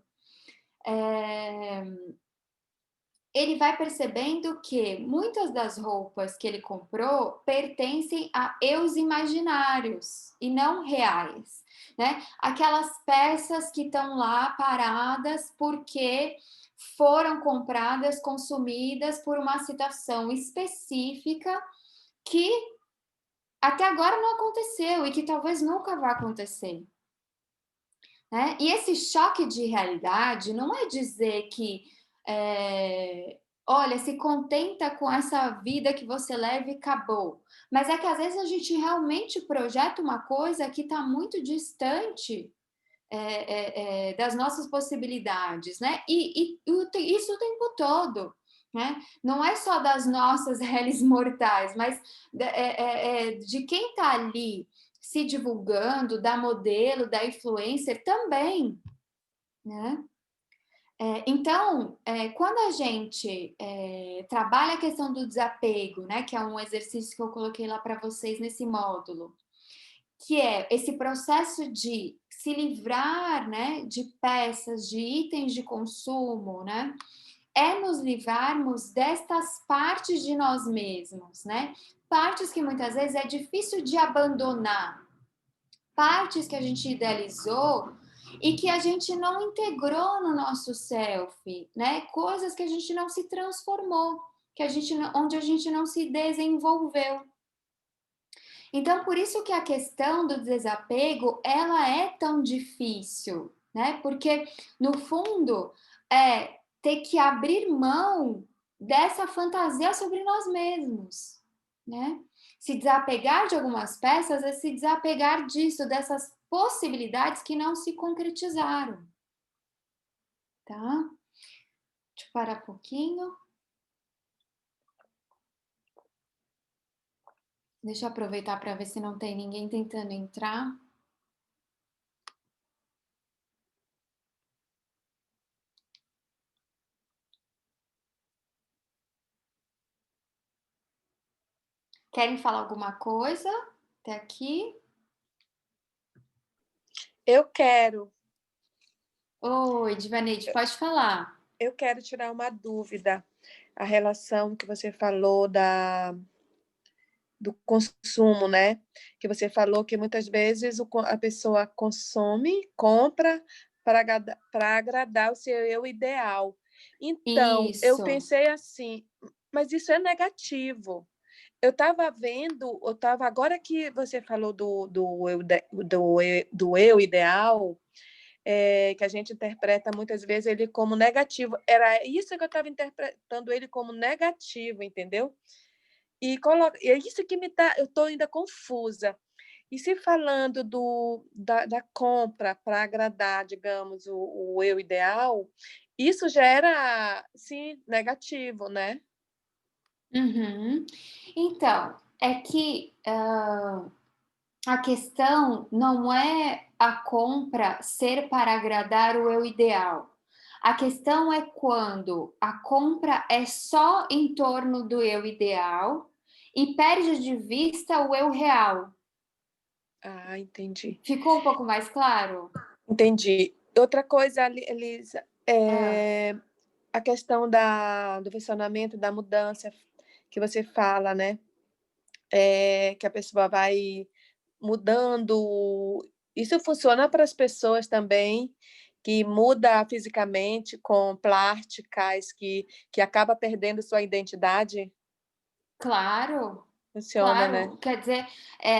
ele vai percebendo que muitas das roupas que ele comprou pertencem a eus imaginários e não reais, né? Aquelas peças que estão lá paradas porque foram compradas, consumidas por uma situação específica que até agora não aconteceu e que talvez nunca vá acontecer, né? E esse choque de realidade não é dizer que, olha, se contenta com essa vida que você leva e acabou. Mas é que às vezes a gente realmente projeta uma coisa que está muito distante das nossas possibilidades, né? E isso o tempo todo, né? Não é só das nossas réis mortais, mas de quem está ali se divulgando, da modelo, da influencer também, né? Então, quando a gente trabalha a questão do desapego, né, que é um exercício que eu coloquei lá para vocês nesse módulo, que é esse processo de se livrar, né, de peças, de itens de consumo, né, é nos livrarmos destas partes de nós mesmos, né, partes que muitas vezes é difícil de abandonar, partes que a gente idealizou e que a gente não integrou no nosso self, né? Coisas que a gente não se transformou, onde a gente não se desenvolveu. Então, por isso que a questão do desapego, ela é tão difícil, né? Porque, no fundo, é ter que abrir mão dessa fantasia sobre nós mesmos, né? Se desapegar de algumas peças é se desapegar disso, dessas possibilidades que não se concretizaram, tá? Deixa eu parar um pouquinho. Deixa eu aproveitar para ver se não tem ninguém tentando entrar. Querem falar alguma coisa até aqui? Eu quero, Oi, Divaneide, pode falar. eu quero tirar uma dúvida. A relação que você falou do consumo, né? Que você falou que muitas vezes a pessoa consome, compra para agradar o seu eu ideal. Então, eu Isso. pensei assim, mas isso é negativo. Agora que você falou do eu ideal, que a gente interpreta muitas vezes ele como negativo. Era isso que eu estava interpretando ele como negativo, entendeu? E é isso que eu estou ainda confusa. E se falando da compra para agradar, digamos, o eu ideal, isso já era, sim, negativo, né? Uhum. Então, é que a questão não é a compra ser para agradar o eu ideal. A questão é quando a compra é só em torno do eu ideal e perde de vista o eu real. Ah, entendi. Ficou um pouco mais claro? Entendi. Outra coisa, Elisa, Ah, a questão do funcionamento, da mudança que você fala, né? Que a pessoa vai mudando. Isso funciona para as pessoas também, que muda fisicamente com plásticas, que acaba perdendo sua identidade? claro, Funciona, né? claro. Quer dizer,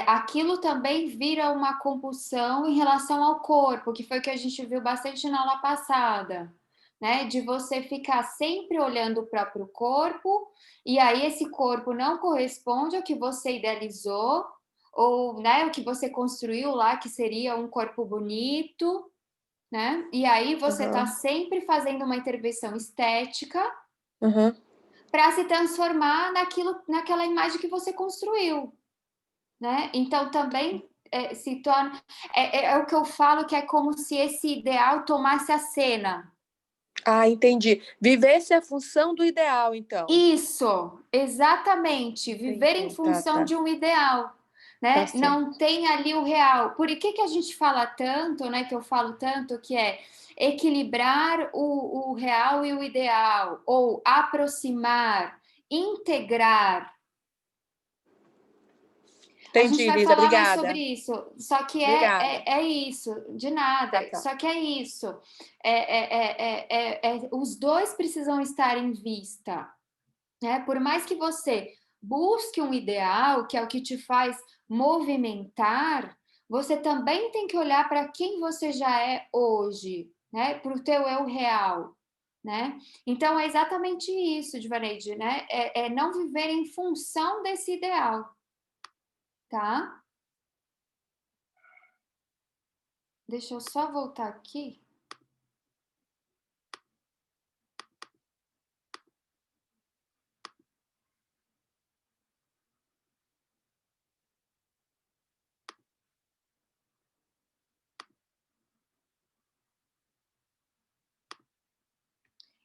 aquilo também vira uma compulsão em relação ao corpo, que foi o que a gente viu bastante na aula passada, né? De você ficar sempre olhando o próprio corpo, e aí esse corpo não corresponde ao que você idealizou, ou né, o que você construiu lá, que seria um corpo bonito, né? E aí você está Uhum, sempre fazendo uma intervenção estética uhum. para se transformar naquela imagem que você construiu, né? Então também se torna é o que eu falo que é como se esse ideal tomasse a cena. Ah, entendi. Viver-se a função do ideal, então. Isso, exatamente, viver em Entendi. Tá, função tá. de um ideal, Tá né? Não certo. tem ali o real. Por que a gente fala tanto, né? Que eu falo tanto que é equilibrar o real e o ideal, ou aproximar, integrar. A gente Entendi, vai Lisa. falar mais sobre Obrigada. isso, só que Obrigada. é isso, de Tá, nada, tá. só que é isso. Os dois precisam estar em vista, né? Por mais que você busque um ideal, que é o que te faz movimentar, você também tem que olhar para quem você já é hoje, né? Para o teu eu real, né? Então é exatamente isso, Divaneide, né? É não viver em função desse ideal, tá? Deixa eu só voltar aqui.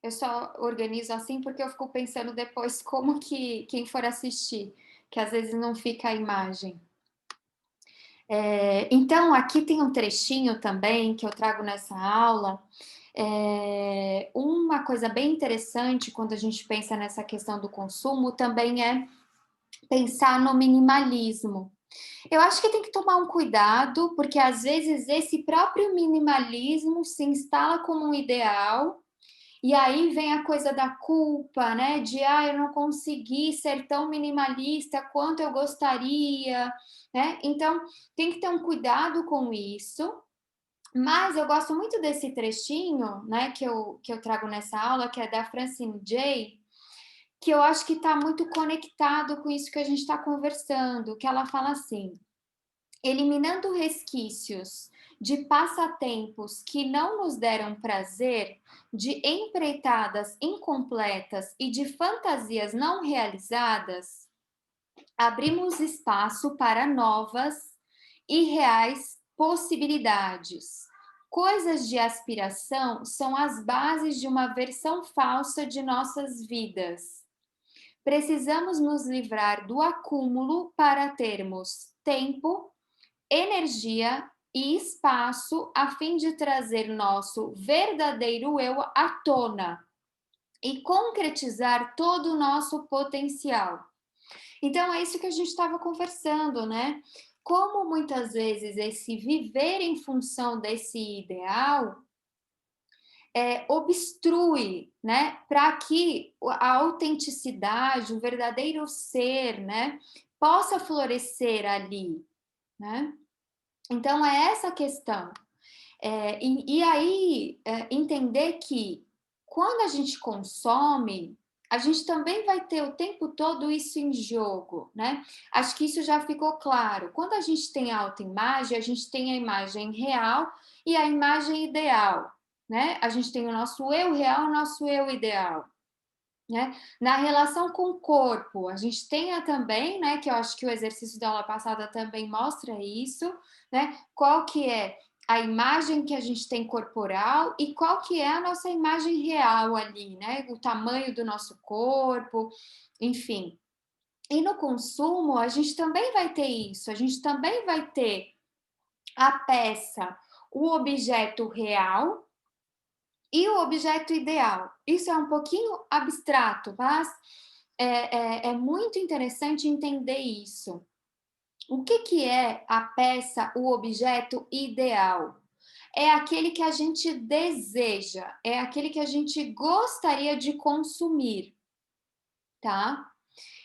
Eu só organizo assim porque eu fico pensando depois como que quem for assistir, que às vezes não fica a imagem. Então, aqui tem um trechinho também que eu trago nessa aula. Uma coisa bem interessante quando a gente pensa nessa questão do consumo também é pensar no minimalismo. Eu acho que tem que tomar um cuidado, porque às vezes esse próprio minimalismo se instala como um ideal. E aí vem a coisa da culpa, né? De eu não consegui ser tão minimalista quanto eu gostaria, né? Então tem que ter um cuidado com isso. Mas eu gosto muito desse trechinho, né, que eu trago nessa aula, que é da Francine Jay, que eu acho que está muito conectado com isso que a gente está conversando, que ela fala assim: eliminando resquícios de passatempos que não nos deram prazer, de empreitadas incompletas e de fantasias não realizadas, abrimos espaço para novas e reais possibilidades. Coisas de aspiração são as bases de uma versão falsa de nossas vidas. Precisamos nos livrar do acúmulo para termos tempo, energia e espaço a fim de trazer nosso verdadeiro eu à tona e concretizar todo o nosso potencial. Então, é isso que a gente estava conversando, né? Como muitas vezes esse viver em função desse ideal obstrui, né? Para que a autenticidade, o verdadeiro ser, né? Possa florescer ali, né? Então, é essa a questão. E aí, entender que quando a gente consome, a gente também vai ter o tempo todo isso em jogo, né? Acho que isso já ficou claro. Quando a gente tem autoimagem, a gente tem a imagem real e a imagem ideal, né? A gente tem o nosso eu real e o nosso eu ideal. Né? Na relação com o corpo, a gente tem também, né, que eu acho que o exercício da aula passada também mostra isso, né? Qual que é a imagem que a gente tem corporal e qual que é a nossa imagem real ali, né? O tamanho do nosso corpo, enfim. E no consumo, a gente também vai ter isso, a gente também vai ter a peça, o objeto real, e o objeto ideal. Isso é um pouquinho abstrato, mas é muito interessante entender isso. O que é a peça, o objeto ideal? É aquele que a gente deseja, é aquele que a gente gostaria de consumir, tá?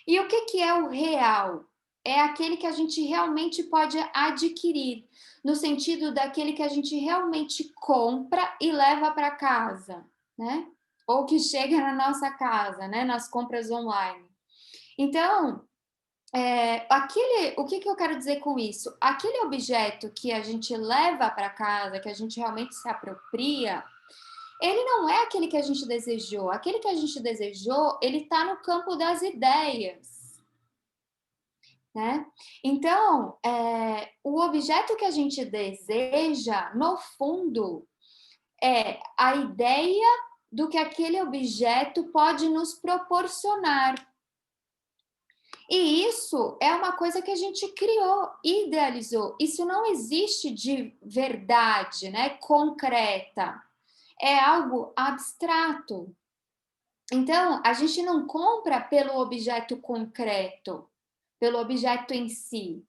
E o que é o real? É aquele que a gente realmente pode adquirir, no sentido daquele que a gente realmente compra e leva para casa, né? Ou que chega na nossa casa, né? Nas compras online. Então, o que eu quero dizer com isso? Aquele objeto que a gente leva para casa, que a gente realmente se apropria, ele não é aquele que a gente desejou. Aquele que a gente desejou, ele está no campo das ideias. Né? Então, o objeto que a gente deseja, no fundo, é a ideia do que aquele objeto pode nos proporcionar. E isso é uma coisa que a gente criou, idealizou. Isso não existe de verdade, né? Concreta. É algo abstrato. Então, a gente não compra pelo objeto concreto, pelo objeto em si,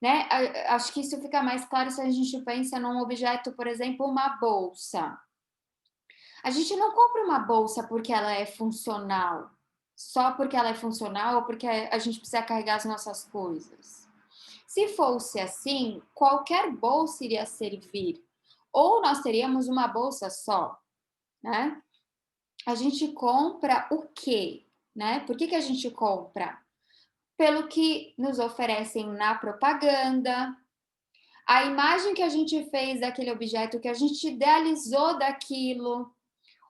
né? Acho que isso fica mais claro se a gente pensa num objeto, por exemplo, uma bolsa. A gente não compra uma bolsa porque ela é funcional, só porque ela é funcional ou porque a gente precisa carregar as nossas coisas. Se fosse assim, qualquer bolsa iria servir. Ou nós teríamos uma bolsa só, né? A gente compra o quê? Né? Por que a gente compra? Pelo que nos oferecem na propaganda, a imagem que a gente fez daquele objeto, que a gente idealizou daquilo,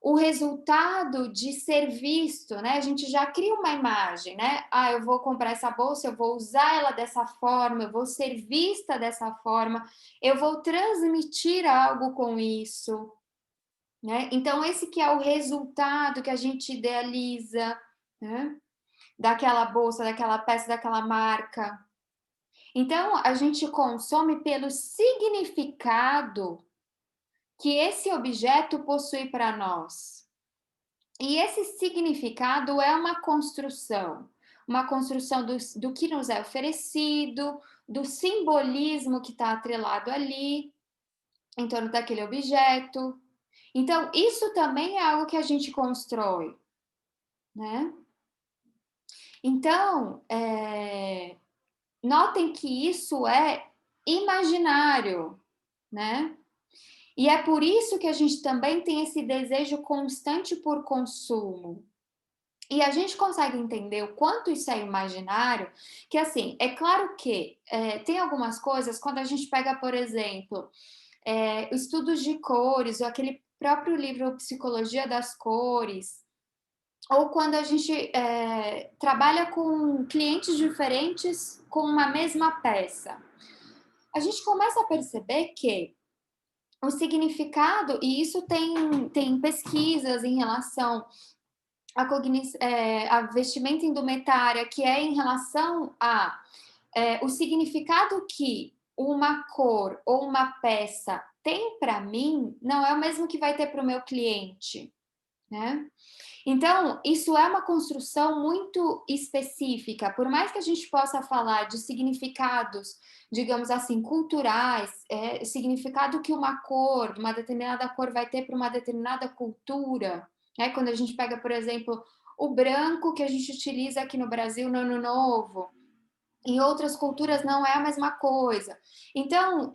o resultado de ser visto, né? A gente já cria uma imagem, né? Ah, eu vou comprar essa bolsa, eu vou usar ela dessa forma, eu vou ser vista dessa forma, eu vou transmitir algo com isso, né? Então, esse que é o resultado que a gente idealiza, né? Daquela bolsa, daquela peça, daquela marca. Então, a gente consome pelo significado que esse objeto possui para nós. E esse significado é uma construção do que nos é oferecido, do simbolismo que está atrelado ali, em torno daquele objeto. Então, isso também é algo que a gente constrói, né? Então, notem que isso é imaginário, né? E é por isso que a gente também tem esse desejo constante por consumo. E a gente consegue entender o quanto isso é imaginário, que assim, é claro que tem algumas coisas, quando a gente pega, por exemplo, estudos de cores, ou aquele próprio livro Psicologia das Cores, ou quando a gente trabalha com clientes diferentes com uma mesma peça. A gente começa a perceber que o significado, e isso tem pesquisas em relação à vestimenta indumentária, que é em relação o significado que uma cor ou uma peça tem para mim, não é o mesmo que vai ter para o meu cliente, né? Então, isso é uma construção muito específica. Por mais que a gente possa falar de significados, digamos assim, culturais, significado que uma determinada cor vai ter para uma determinada cultura, né? Quando a gente pega, por exemplo, o branco que a gente utiliza aqui no Brasil no Ano Novo, em outras culturas não é a mesma coisa. Então,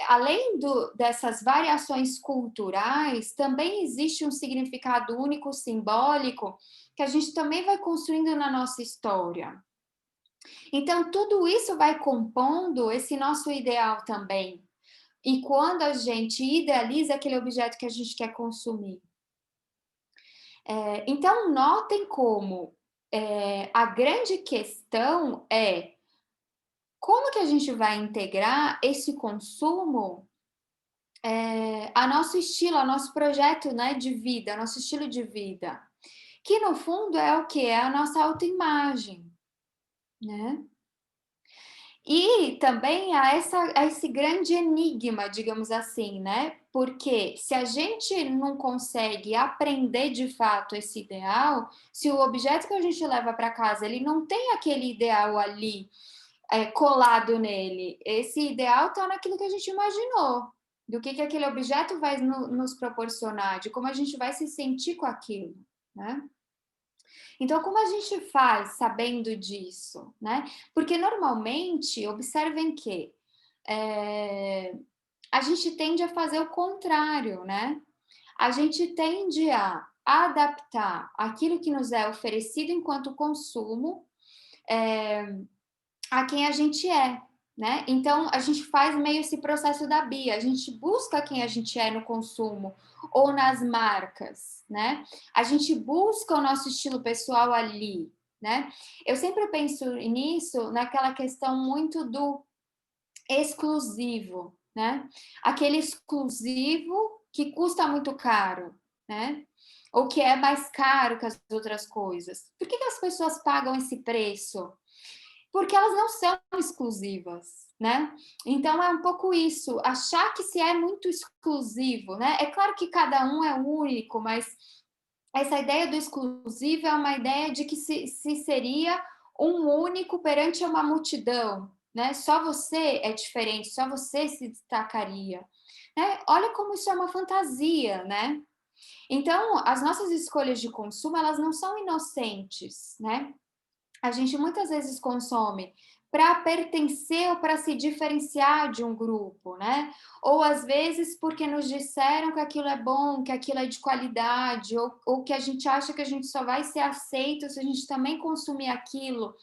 além dessas variações culturais, também existe um significado único, simbólico, que a gente também vai construindo na nossa história. Então, tudo isso vai compondo esse nosso ideal também. E quando a gente idealiza aquele objeto que a gente quer consumir. Então, notem como a grande questão é como que a gente vai integrar esse consumo a nosso estilo, a nosso projeto, né, de vida, nosso estilo de vida? Que no fundo é o que? É a nossa autoimagem, né? E também há esse grande enigma, digamos assim, né? Porque se a gente não consegue aprender de fato esse ideal, se o objeto que a gente leva para casa ele não tem aquele ideal ali colado nele. Esse ideal está naquilo que a gente imaginou, do que aquele objeto vai nos proporcionar, de como a gente vai se sentir com aquilo, né? Então, como a gente faz sabendo disso, né? Porque normalmente, observem que a gente tende a fazer o contrário, né? A gente tende a adaptar aquilo que nos é oferecido enquanto consumo a quem a gente é, né? Então, a gente faz meio esse processo da Bia, a gente busca quem a gente é no consumo ou nas marcas, né? A gente busca o nosso estilo pessoal ali, né? Eu sempre penso nisso, naquela questão muito do exclusivo, né? Aquele exclusivo que custa muito caro, né? Ou que é mais caro que as outras coisas. Por que as pessoas pagam esse preço? Porque elas não são exclusivas, né? Então é um pouco isso, achar que se é muito exclusivo, né? É claro que cada um é único, mas essa ideia do exclusivo é uma ideia de que se seria um único perante uma multidão, né? Só você é diferente, só você se destacaria, né? Olha como isso é uma fantasia, né? Então, as nossas escolhas de consumo, elas não são inocentes, né? A gente muitas vezes consome para pertencer ou para se diferenciar de um grupo, né? Ou às vezes porque nos disseram que aquilo é bom, que aquilo é de qualidade, ou que a gente acha que a gente só vai ser aceito se a gente também consumir aquilo.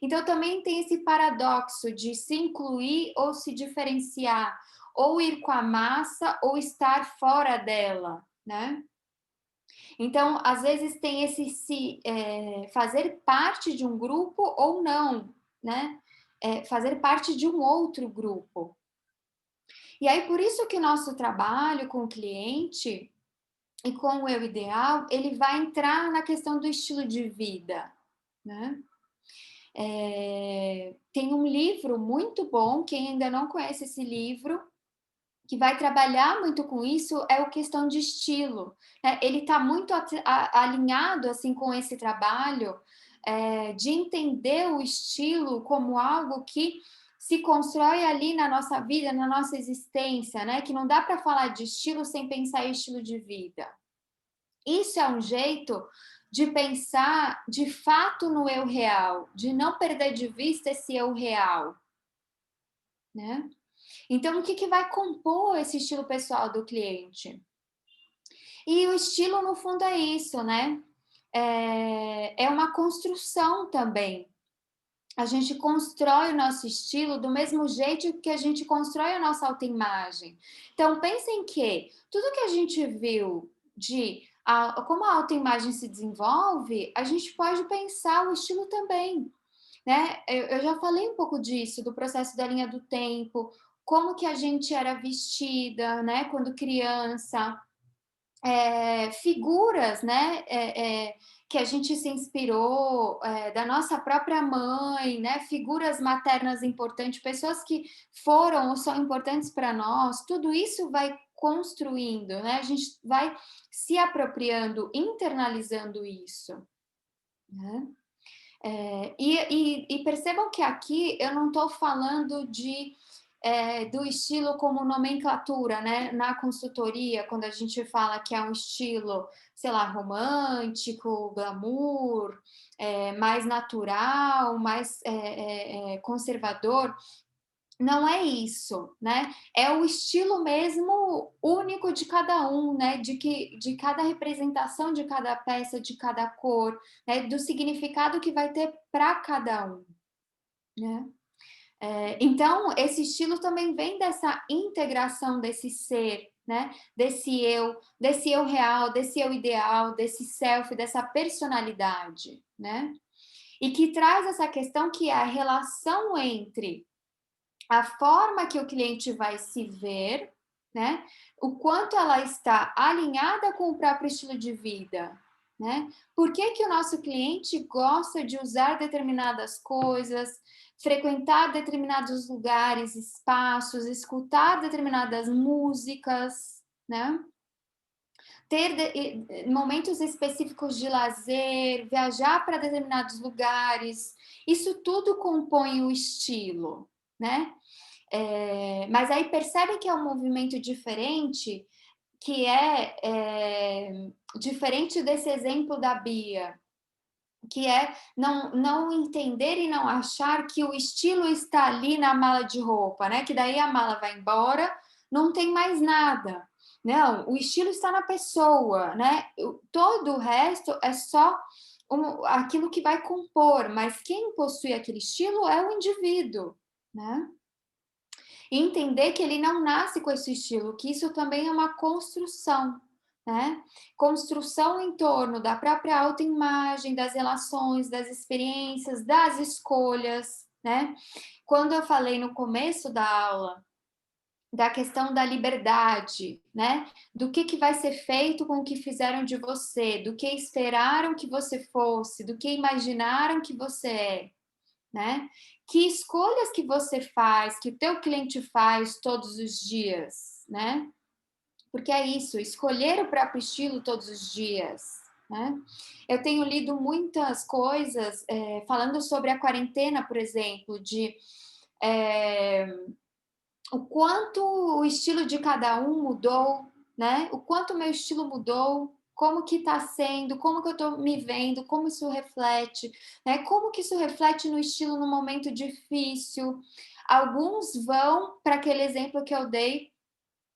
Então também tem esse paradoxo de se incluir ou se diferenciar, ou ir com a massa ou estar fora dela, né? Então, às vezes tem fazer parte de um grupo ou não, né? Fazer parte de um outro grupo. E aí, por isso que o nosso trabalho com o cliente e com o eu ideal, ele vai entrar na questão do estilo de vida, né? Tem um livro muito bom, quem ainda não conhece esse livro, que vai trabalhar muito com isso é a questão de estilo, né? Ele está muito alinhado assim com esse trabalho de entender o estilo como algo que se constrói ali na nossa vida, na nossa existência, né? Que não dá para falar de estilo sem pensar em estilo de vida. Isso é um jeito de pensar de fato no eu real, de não perder de vista esse eu real, né? Então, o que vai compor esse estilo pessoal do cliente? E o estilo, no fundo, é isso, né? É uma construção também. a gente constrói o nosso estilo do mesmo jeito que a gente constrói a nossa autoimagem. Então, pensem que tudo que a gente viu como a autoimagem se desenvolve, a gente pode pensar o estilo também, né? Eu já falei um pouco disso, do processo da linha do tempo, como que a gente era vestida, né, quando criança, figuras, né, que a gente se inspirou, da nossa própria mãe, né, figuras maternas importantes, pessoas que foram ou são importantes para nós, tudo isso vai construindo, né, a gente vai se apropriando, internalizando isso, né. E percebam que aqui eu não estou falando do estilo como nomenclatura, né? Na consultoria, quando a gente fala que é um estilo, sei lá, romântico, glamour, mais natural, mais conservador, não é isso, né? É o estilo mesmo único de cada um, né? De cada representação, de cada peça, de cada cor, né? Do significado que vai ter para cada um, né? Então, esse estilo também vem dessa integração desse ser, né? Desse eu real, desse eu ideal, desse self, dessa personalidade, né? E que traz essa questão que é a relação entre a forma que o cliente vai se ver, né? O quanto ela está alinhada com o próprio estilo de vida, né? Por que que o nosso cliente gosta de usar determinadas coisas, frequentar determinados lugares, espaços, escutar determinadas músicas, né? Ter momentos específicos de lazer, viajar para determinados lugares, isso tudo compõe o estilo, né? Mas aí percebe que é um movimento diferente, que diferente desse exemplo da Bia, que é não entender e não achar que o estilo está ali na mala de roupa, né? Que daí a mala vai embora, não tem mais nada. Não, o estilo está na pessoa, né? Todo o resto é só aquilo que vai compor, mas quem possui aquele estilo é o indivíduo, né? E entender que ele não nasce com esse estilo, que isso também é uma construção, né? Construção em torno da própria autoimagem, das relações, das experiências, das escolhas, né? Quando eu falei no começo da aula da questão da liberdade, né? Do que vai ser feito com o que fizeram de você, do que esperaram que você fosse, do que imaginaram que você é, né? Que escolhas que você faz, que o teu cliente faz todos os dias, né? Porque é isso, escolher o próprio estilo todos os dias, né? Eu tenho lido muitas coisas falando sobre a quarentena, por exemplo, o quanto o estilo de cada um mudou, né? O quanto o meu estilo mudou, como que está sendo, como que eu estou me vendo, como isso reflete, né? Como que isso reflete no estilo no momento difícil. Alguns vão para aquele exemplo que eu dei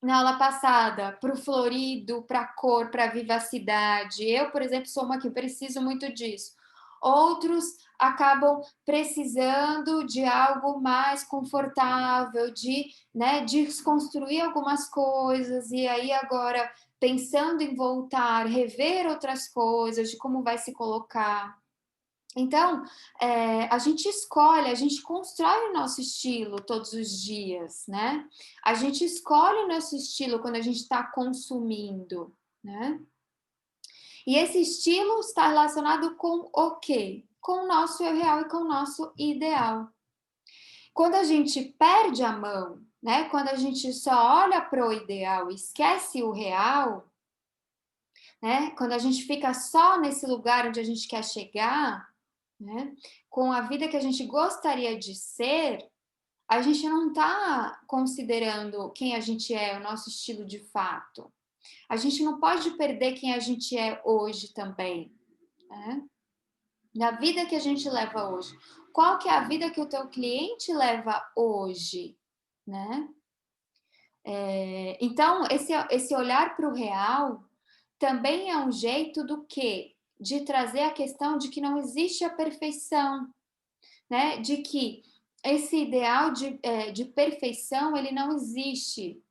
na aula passada, para o florido, para a cor, para a vivacidade. Eu, por exemplo, sou uma que preciso muito disso. Outros acabam precisando de algo mais confortável, de, né, desconstruir algumas coisas, e aí agora pensando em voltar, rever outras coisas, de como vai se colocar. Então, a gente escolhe, a gente constrói o nosso estilo todos os dias, né? A gente escolhe o nosso estilo quando a gente está consumindo, né? E esse estilo está relacionado com o quê? Com o nosso eu real e com o nosso ideal. Quando a gente perde a mão, né? Quando a gente só olha para o ideal e esquece o real, né? Quando a gente fica só nesse lugar onde a gente quer chegar, né? Com a vida que a gente gostaria de ser, a gente não está considerando quem a gente é, o nosso estilo de fato. A gente não pode perder quem a gente é hoje também, né? Na vida que a gente leva hoje. Qual que é a vida que o teu cliente leva hoje, né? Então, esse olhar para o real também é um jeito do quê? De trazer a questão de que não existe a perfeição, né, de que esse ideal de perfeição, ele não existe,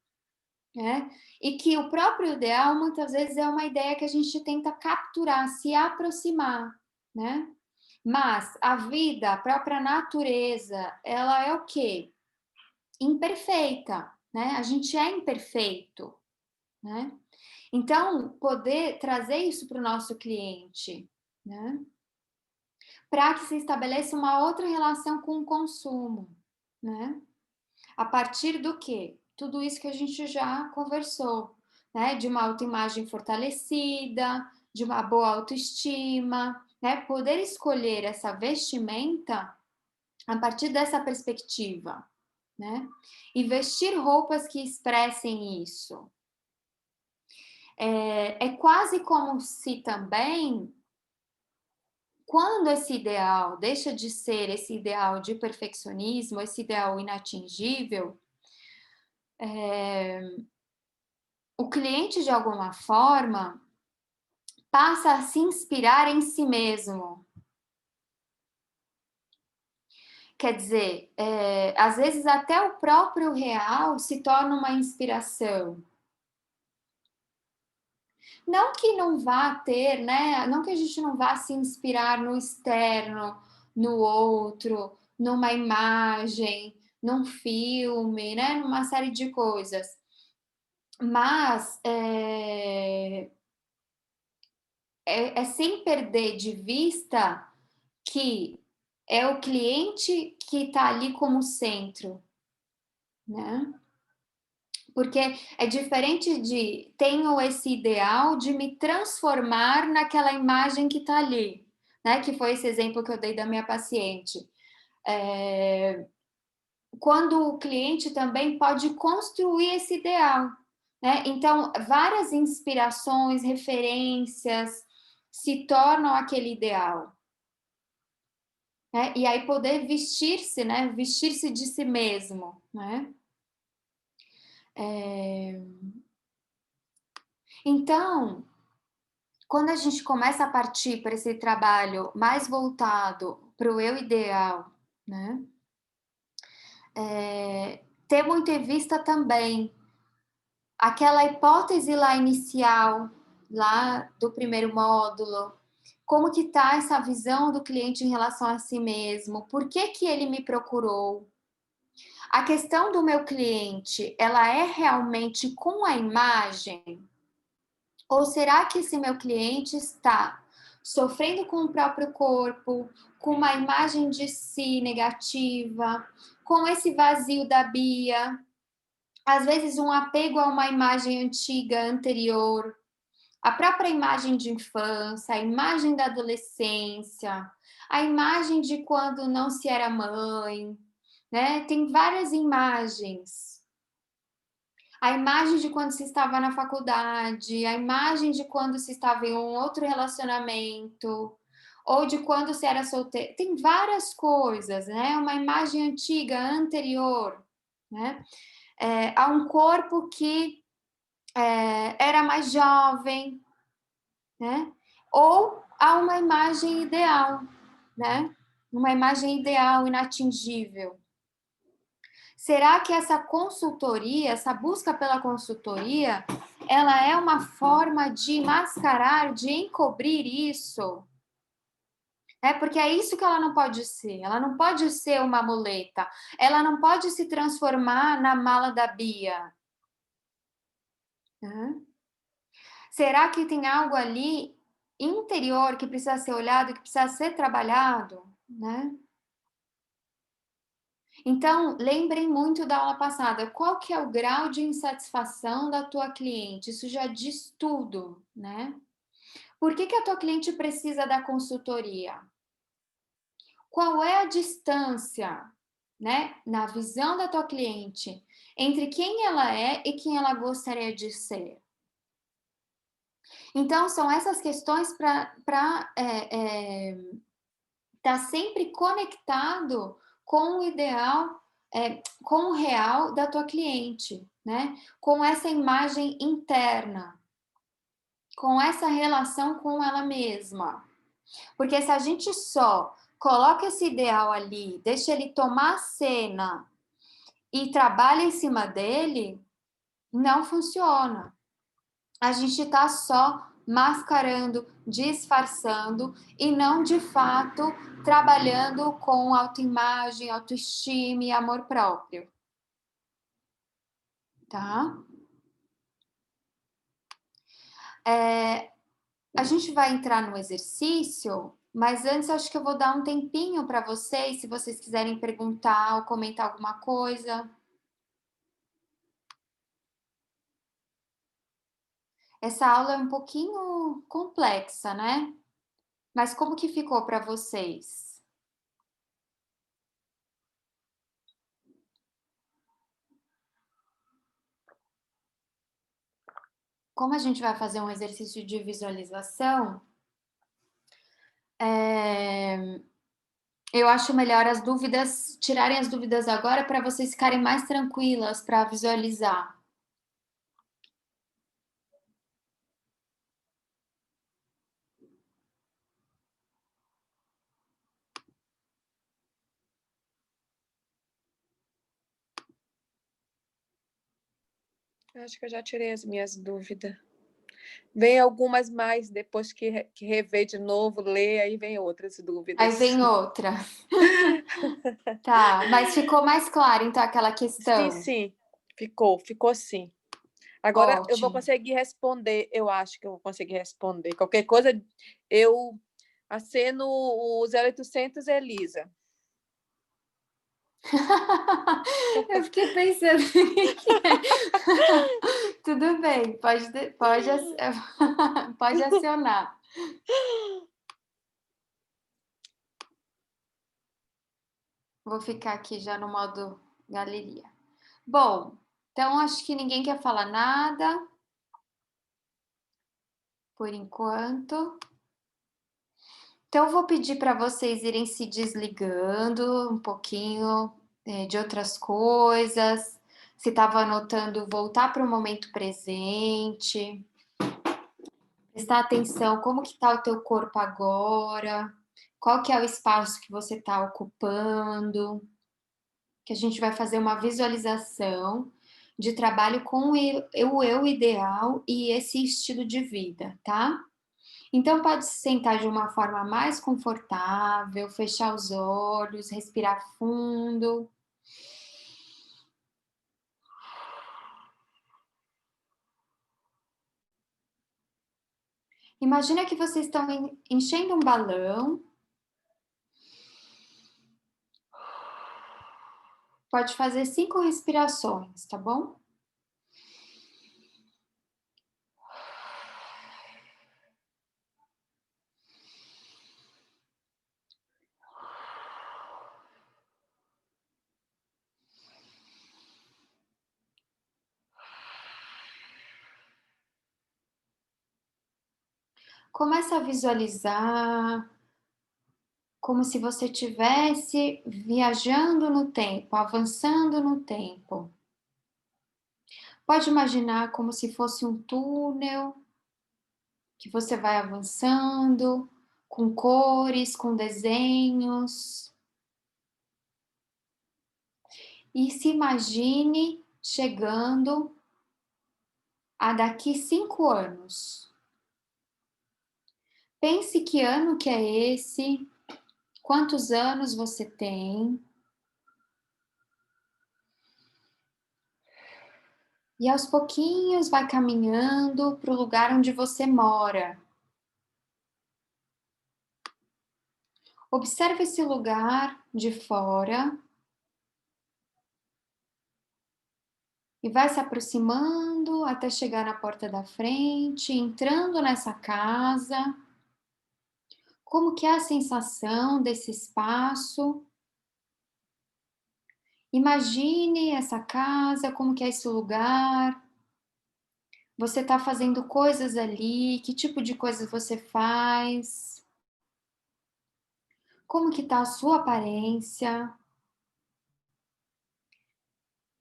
né? E que o próprio ideal, muitas vezes, é uma ideia que a gente tenta capturar, se aproximar, né? Mas a vida, a própria natureza, ela é o quê? Imperfeita, né? A gente é imperfeito, né? Então, poder trazer isso para o nosso cliente, né? Para que se estabeleça uma outra relação com o consumo, né? A partir do quê? Tudo isso que a gente já conversou, né? De uma autoimagem fortalecida, de uma boa autoestima, né? Poder escolher essa vestimenta a partir dessa perspectiva, né? E vestir roupas que expressem isso. É quase como se também, quando esse ideal deixa de ser esse ideal de perfeccionismo, esse ideal inatingível, o cliente, de alguma forma, passa a se inspirar em si mesmo. Quer dizer, às vezes até o próprio real se torna uma inspiração. Não que não vá ter, né? Não que a gente não vá se inspirar no externo, no outro, numa imagem, num filme, né? Numa série de coisas. Mas é sem perder de vista que é o cliente que está ali como centro, né? Porque é diferente de tenho esse ideal de me transformar naquela imagem que está ali, né? Que foi esse exemplo que eu dei da minha paciente. Quando o cliente também pode construir esse ideal, né? Então, várias inspirações, referências se tornam aquele ideal. Né? E aí poder vestir-se, né? Vestir-se de si mesmo, né? Então, quando a gente começa a partir para esse trabalho mais voltado para o eu ideal, né? Ter muito em vista também aquela hipótese lá inicial, lá do primeiro módulo, como que está essa visão do cliente em relação a si mesmo, por que que ele me procurou, a questão do meu cliente, ela é realmente com a imagem? Ou será que esse meu cliente está sofrendo com o próprio corpo, com uma imagem de si negativa, com esse vazio da Bia, às vezes um apego a uma imagem antiga, anterior, a própria imagem de infância, a imagem da adolescência, a imagem de quando não se era mãe, né? Tem várias imagens. A imagem de quando se estava na faculdade, a imagem de quando se estava em um outro relacionamento, ou de quando se era solteiro. Tem várias coisas, né? Uma imagem antiga, anterior, né? Há um corpo que era mais jovem, né? Ou há uma imagem ideal, né? Uma imagem ideal, inatingível. Será que essa consultoria, essa busca pela consultoria, ela é uma forma de mascarar, de encobrir isso? Porque é isso que ela não pode ser. Ela não pode ser uma muleta. Ela não pode se transformar na mala da Bia. Será que tem algo ali interior que precisa ser olhado, que precisa ser trabalhado, né? Então, lembrem muito da aula passada, qual que é o grau de insatisfação da tua cliente? Isso já diz tudo, né? Por que a tua cliente precisa da consultoria? Qual é a distância, né, na visão da tua cliente, entre quem ela é e quem ela gostaria de ser? Então, são essas questões para estar sempre conectado com o ideal, com o real da tua cliente, né? Com essa imagem interna, com essa relação com ela mesma. Porque se a gente só coloca esse ideal ali, deixa ele tomar a cena e trabalha em cima dele, não funciona. A gente está só mascarando, disfarçando e não de fato trabalhando com autoimagem, autoestima e amor próprio. Tá? A gente vai entrar no exercício, mas antes acho que eu vou dar um tempinho para vocês, se vocês quiserem perguntar ou comentar alguma coisa. Essa aula é um pouquinho complexa, né? Mas como que ficou para vocês? Como a gente vai fazer um exercício de visualização, eu acho melhor tirarem as dúvidas agora para vocês ficarem mais tranquilas para visualizar. Acho que eu já tirei as minhas dúvidas. Vem algumas mais, depois que rever de novo, ler, aí vem outras dúvidas. Aí vem outra. Tá, mas ficou mais claro, então, aquela questão? Sim, ficou sim. Agora eu vou Ótimo. conseguir responder, eu acho que eu vou conseguir responder. Qualquer coisa, eu aceno o 0800 Elisa. Eu fiquei pensando tudo bem, pode acionar. Vou ficar aqui já no modo galeria. Bom, então acho que ninguém quer falar nada por enquanto. Então eu vou pedir para vocês irem se desligando um pouquinho de outras coisas. Se estava anotando, voltar para o momento presente. Prestar atenção, como que está o teu corpo agora? Qual que é o espaço que você está ocupando? Que a gente vai fazer uma visualização de trabalho com o eu ideal e esse estilo de vida, tá? Então pode se sentar de uma forma mais confortável, fechar os olhos, respirar fundo. Imagina que vocês estão enchendo um balão. Pode fazer 5 respirações, tá bom? Começa a visualizar como se você estivesse viajando no tempo, avançando no tempo. Pode imaginar como se fosse um túnel que você vai avançando, com cores, com desenhos. E se imagine chegando a daqui 5 anos. Pense que ano que é esse, quantos anos você tem. E aos pouquinhos vai caminhando para o lugar onde você mora. Observe esse lugar de fora e vai se aproximando até chegar na porta da frente, entrando nessa casa. Como que é a sensação desse espaço? Imagine essa casa, como que é esse lugar. Você está fazendo coisas ali, que tipo de coisas você faz? Como que está a sua aparência?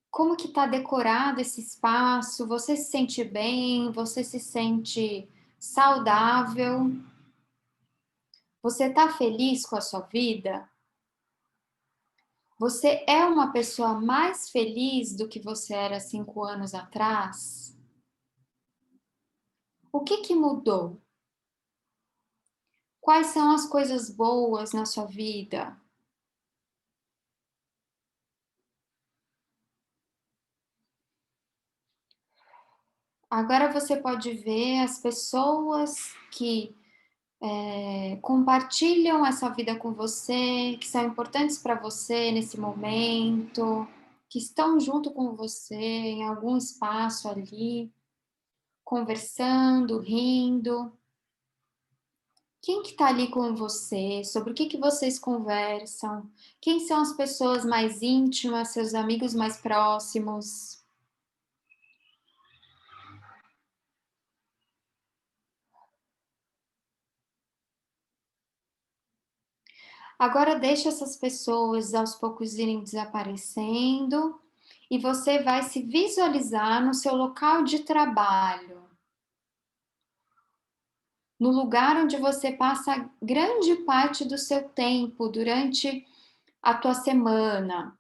Como que está decorado esse espaço? Você se sente bem? Você se sente saudável? Você está feliz com a sua vida? Você é uma pessoa mais feliz do que você era 5 anos atrás? O que mudou? Quais são as coisas boas na sua vida? Agora você pode ver as pessoas que compartilham essa vida com você, que são importantes para você nesse momento, que estão junto com você em algum espaço ali, conversando, rindo. Quem que está ali com você? Sobre o que vocês conversam? Quem são as pessoas mais íntimas, seus amigos mais próximos? Agora deixa essas pessoas aos poucos irem desaparecendo e você vai se visualizar no seu local de trabalho, no lugar onde você passa grande parte do seu tempo durante a tua semana,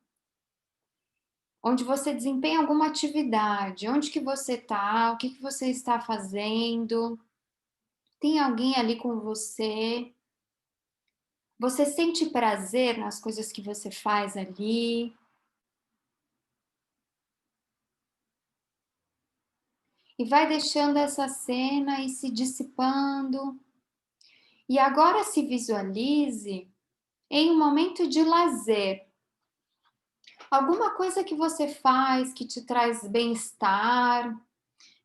onde você desempenha alguma atividade, onde que você está, o que que você está fazendo, tem alguém ali com você, você sente prazer nas coisas que você faz ali. E vai deixando essa cena e se dissipando. E agora se visualize em um momento de lazer. Alguma coisa que você faz que te traz bem-estar,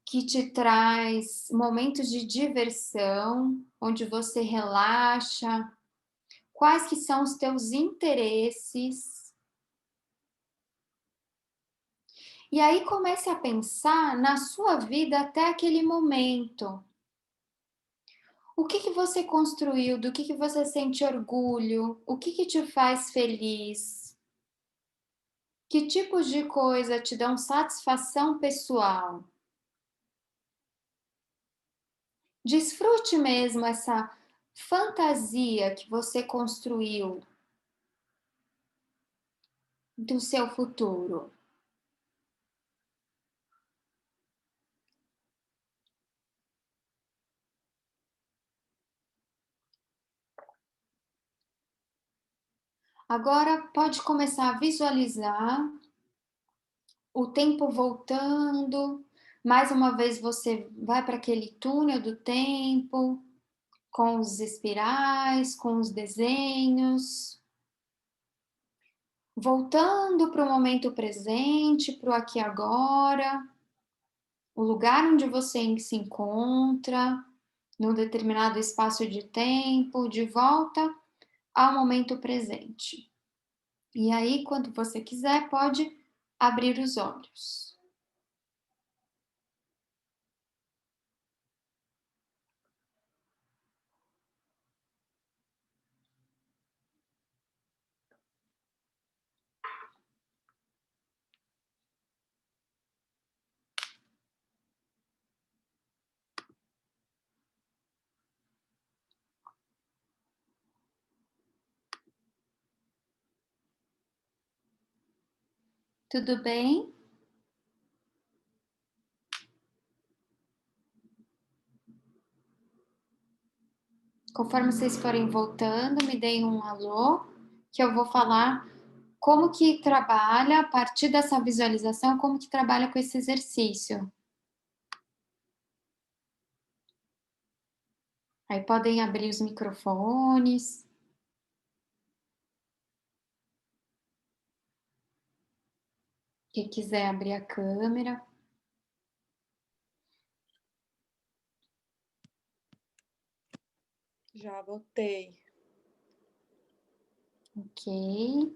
que te traz momentos de diversão, onde você relaxa. Quais que são os teus interesses? E aí comece a pensar na sua vida até aquele momento. O que você construiu? Do que você sente orgulho? O que te faz feliz? Que tipos de coisa te dão satisfação pessoal? Desfrute mesmo essa fantasia que você construiu do seu futuro. Agora pode começar a visualizar o tempo voltando. Mais uma vez você vai para aquele túnel do tempo, com os espirais, com os desenhos. Voltando para o momento presente, para o aqui e agora, o lugar onde você se encontra, num determinado espaço de tempo, de volta ao momento presente. E aí, quando você quiser, pode abrir os olhos. Tudo bem? Conforme vocês forem voltando, me deem um alô, que eu vou falar como que trabalha, a partir dessa visualização, como que trabalha com esse exercício. Aí podem abrir os microfones. Quem quiser abrir a câmera. Já botei. Ok.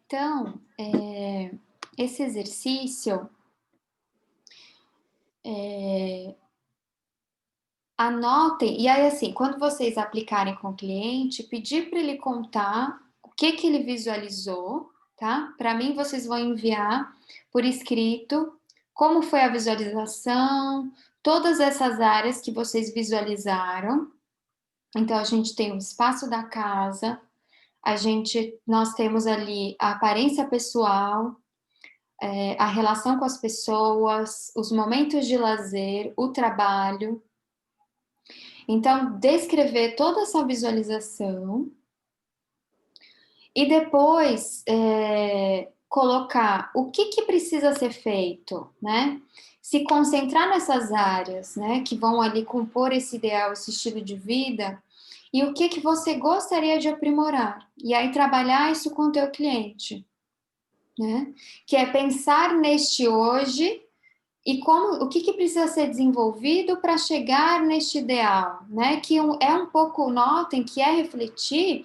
Então, esse exercício, anotem, e aí assim, quando vocês aplicarem com o cliente, pedir para ele contar o que ele visualizou tá? Para mim, vocês vão enviar por escrito como foi a visualização, todas essas áreas que vocês visualizaram. Então, a gente tem o espaço da casa, nós temos ali a aparência pessoal, a relação com as pessoas, os momentos de lazer, o trabalho. Então, descrever toda essa visualização e depois colocar o que precisa ser feito, né? Se concentrar nessas áreas, né, que vão ali compor esse ideal, esse estilo de vida, e o que você gostaria de aprimorar. E aí trabalhar isso com o teu cliente, né? Que é pensar neste hoje e o que precisa ser desenvolvido para chegar neste ideal, né? Que é um pouco, notem, que é refletir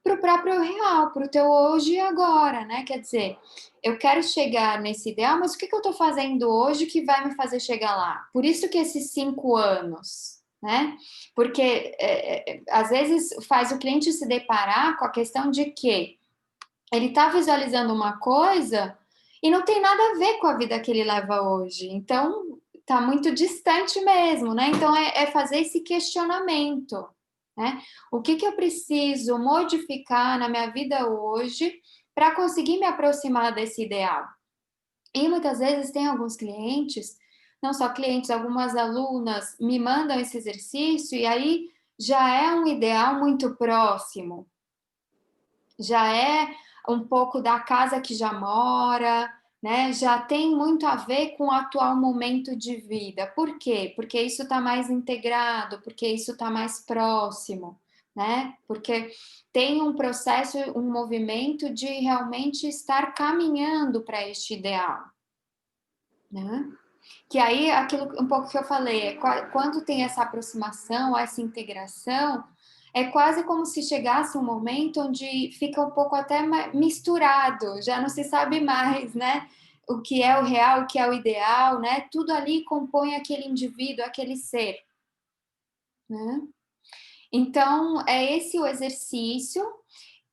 para o próprio real, para o teu hoje e agora, né? Quer dizer, eu quero chegar nesse ideal, mas o que eu estou fazendo hoje que vai me fazer chegar lá? Por isso que esses 5 anos, né? Porque às vezes faz o cliente se deparar com a questão de que ele está visualizando uma coisa e não tem nada a ver com a vida que ele leva hoje. Então, está muito distante mesmo, né? Então, é fazer esse questionamento, né? O que eu preciso modificar na minha vida hoje para conseguir me aproximar desse ideal? E muitas vezes tem alguns clientes, não só clientes, algumas alunas me mandam esse exercício e aí já é um ideal muito próximo, já é um pouco da casa que já mora, né? Já tem muito a ver com o atual momento de vida. Por quê? Porque isso está mais integrado, porque isso está mais próximo, né? Porque tem um processo, um movimento de realmente estar caminhando para este ideal, né? Que aí, aquilo um pouco que eu falei, quando tem essa aproximação, essa integração, é quase como se chegasse um momento onde fica um pouco até misturado, já não se sabe mais, né? O que é o real, o que é o ideal, né? Tudo ali compõe aquele indivíduo, aquele ser, né? Então, é esse o exercício.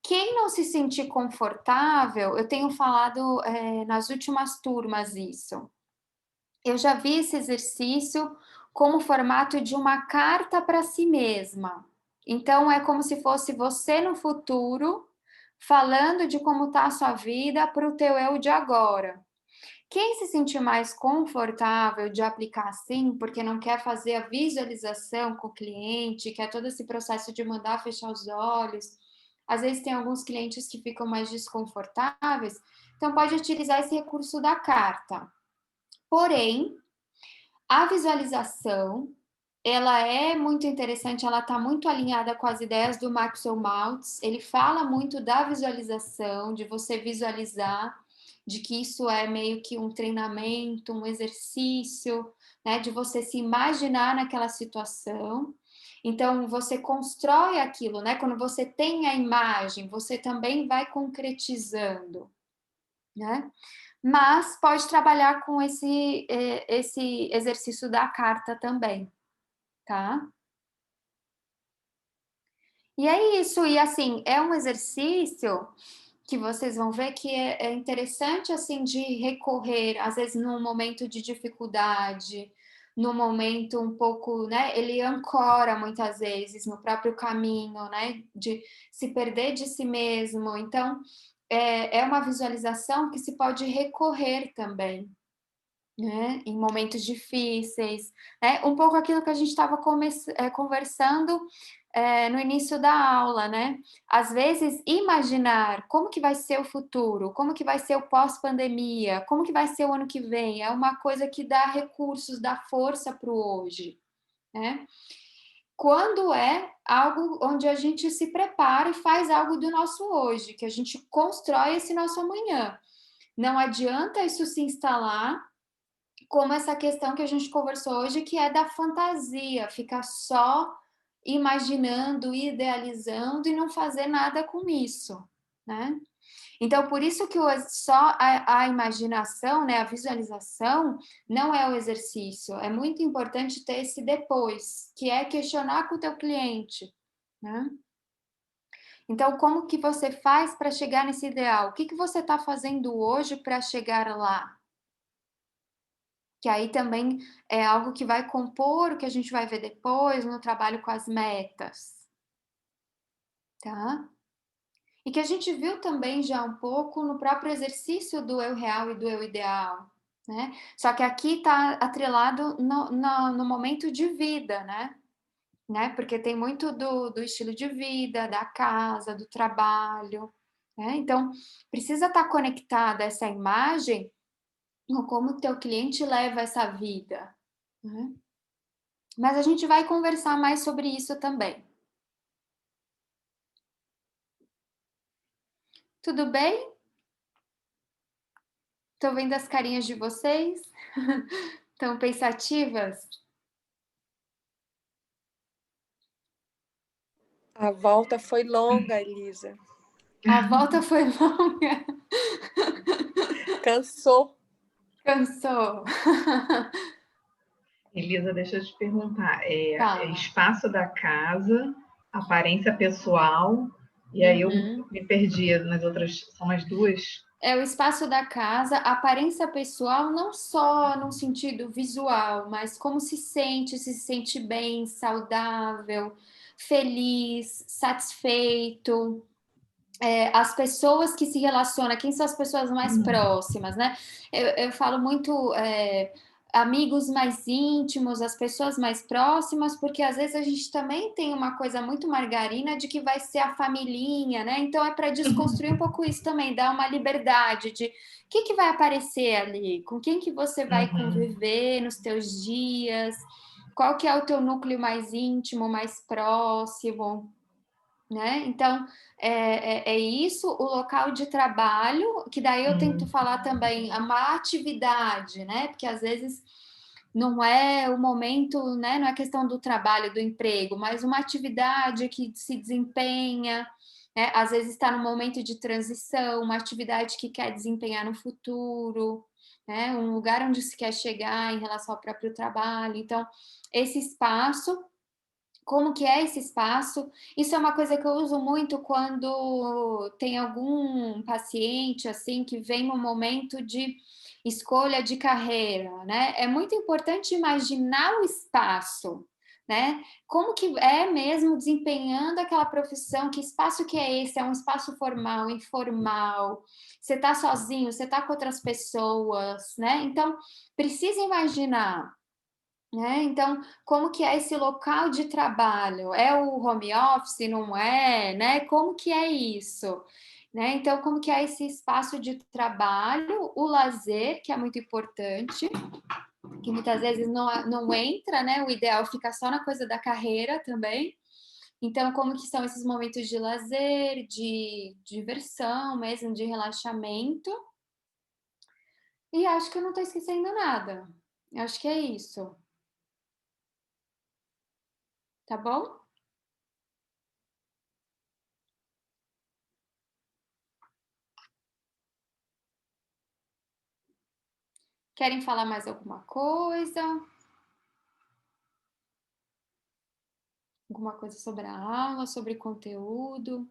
Quem não se sentir confortável, eu tenho falado nas últimas turmas isso. Eu já vi esse exercício como formato de uma carta para si mesma. Então, é como se fosse você no futuro, falando de como está a sua vida para o teu eu de agora. Quem se sentir mais confortável de aplicar assim, porque não quer fazer a visualização com o cliente, quer todo esse processo de mandar fechar os olhos, às vezes tem alguns clientes que ficam mais desconfortáveis, então pode utilizar esse recurso da carta. Porém, a visualização, ela é muito interessante, ela está muito alinhada com as ideias do Maxwell Maltz. Ele fala muito da visualização, de você visualizar, de que isso é meio que um treinamento, um exercício, né, de você se imaginar naquela situação. Então, você constrói aquilo, né? Quando você tem a imagem, você também vai concretizando, né? Mas pode trabalhar com esse exercício da carta também, tá? E é isso, e assim, é um exercício que vocês vão ver que é interessante, assim, de recorrer, às vezes, num momento de dificuldade, num momento um pouco, né, ele ancora muitas vezes no próprio caminho, né, de se perder de si mesmo. Então, é uma visualização que se pode recorrer também, né, em momentos difíceis, né, um pouco aquilo que a gente estava conversando, no início da aula, né, às vezes imaginar como que vai ser o futuro, como que vai ser o pós-pandemia, como que vai ser o ano que vem, é uma coisa que dá recursos, dá força para o hoje, né. Quando é algo onde a gente se prepara e faz algo do nosso hoje, que a gente constrói esse nosso amanhã. Não adianta isso se instalar como essa questão que a gente conversou hoje, que é da fantasia, ficar só imaginando, idealizando e não fazer nada com isso, né? Então, por isso que só a imaginação, né, a visualização, não é o exercício. É muito importante ter esse depois, que é questionar com o teu cliente, né? Então, como que você faz para chegar nesse ideal? O que que você está fazendo hoje para chegar lá? Que aí também é algo que vai compor o que a gente vai ver depois no trabalho com as metas, tá? E que a gente viu também já um pouco no próprio exercício do eu real e do eu ideal, né? Só que aqui está atrelado no momento de vida, né? Porque tem muito do estilo de vida, da casa, do trabalho, né? Então, precisa estar conectada essa imagem com como o teu cliente leva essa vida, né? Mas a gente vai conversar mais sobre isso também. Tudo bem? Estou vendo as carinhas de vocês. Estão pensativas? A volta foi longa, Elisa. A volta foi longa. Cansou. Cansou. Elisa, deixa eu te perguntar. É Fala. espaço da casa, aparência pessoal, e aí eu me perdi nas outras, são as duas? É o espaço da casa, a aparência pessoal, não só no sentido visual, mas como se sente bem, saudável, feliz, satisfeito. As pessoas que se relacionam, quem são as pessoas mais próximas, né? Eu falo muito amigos mais íntimos, as pessoas mais próximas, porque às vezes a gente também tem uma coisa muito margarina de que vai ser a familhinha, né? Então é para desconstruir um pouco isso também, dar uma liberdade de o que vai aparecer ali, com quem que você vai conviver nos teus dias, qual que é o teu núcleo mais íntimo, mais próximo, né? Então, é isso, o local de trabalho, que daí eu tento falar também uma atividade, né? Porque às vezes não é o momento, né? Não é questão do trabalho, do emprego, mas uma atividade que se desempenha, né? Às vezes está no momento de transição, uma atividade que quer desempenhar no futuro, né? Um lugar onde se quer chegar em relação ao próprio trabalho. Então, esse espaço, como que é esse espaço? Isso é uma coisa que eu uso muito quando tem algum paciente assim que vem no momento de escolha de carreira, né? É muito importante imaginar o espaço, né? Como que é mesmo desempenhando aquela profissão? Que espaço que é esse? É um espaço formal, informal? Você está sozinho? Você está com outras pessoas, né? Então, precisa imaginar, né? Então, como que é esse local de trabalho? É o home office, não é, né? Como que é isso? Né? Então, como que é esse espaço de trabalho, o lazer, que é muito importante, que muitas vezes não entra, né? O ideal fica só na coisa da carreira também. Então, como que são esses momentos de lazer, de diversão mesmo, de relaxamento? E acho que eu não estou esquecendo nada. Acho que é isso. Tá bom? Querem falar mais alguma coisa? Alguma coisa sobre a aula, sobre conteúdo?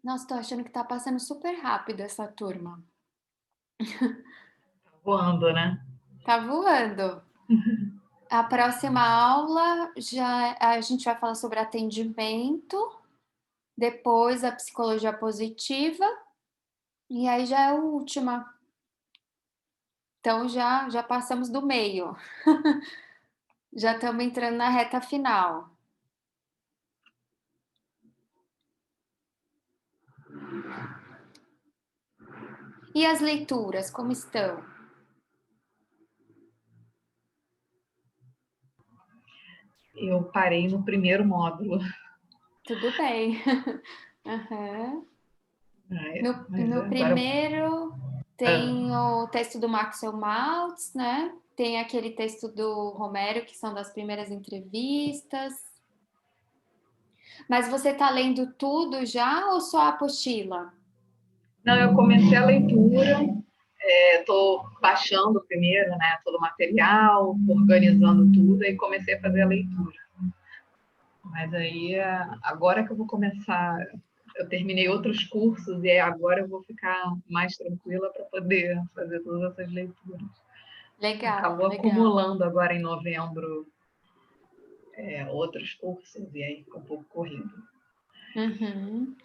Nossa, tô achando que tá passando super rápido essa turma. Voando, né? Tá voando. A próxima aula já a gente vai falar sobre atendimento, depois a psicologia positiva, e aí já é a última. Então já passamos do meio. Já estamos entrando na reta final. E as leituras, como estão? Eu parei no primeiro módulo. Tudo bem. Uhum. No Agora... primeiro tem o texto do Maxwell Maltz, né? tem aquele texto do Romero, que são das primeiras entrevistas. Mas você está lendo tudo já ou só a apostila? Não, eu comecei a leitura, estou baixando primeiro, né, todo o material, organizando tudo, e comecei a fazer a leitura. Mas aí, agora que eu vou começar, eu terminei outros cursos e agora eu vou ficar mais tranquila para poder fazer todas essas leituras. Legal, Acabou legal. acumulando agora em novembro outros cursos e aí ficou um pouco corrido. Uhum.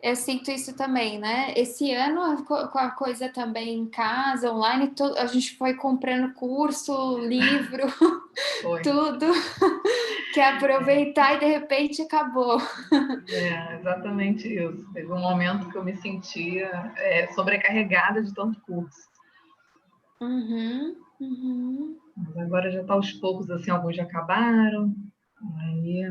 Eu sinto isso também, né? Esse ano, com a coisa também em casa, online, a gente foi comprando curso, livro, Foi. tudo. Quer aproveitar e de repente acabou. Exatamente isso. Teve um momento que eu me sentia sobrecarregada de tanto curso. Mas agora já está aos poucos, assim, alguns já acabaram, aí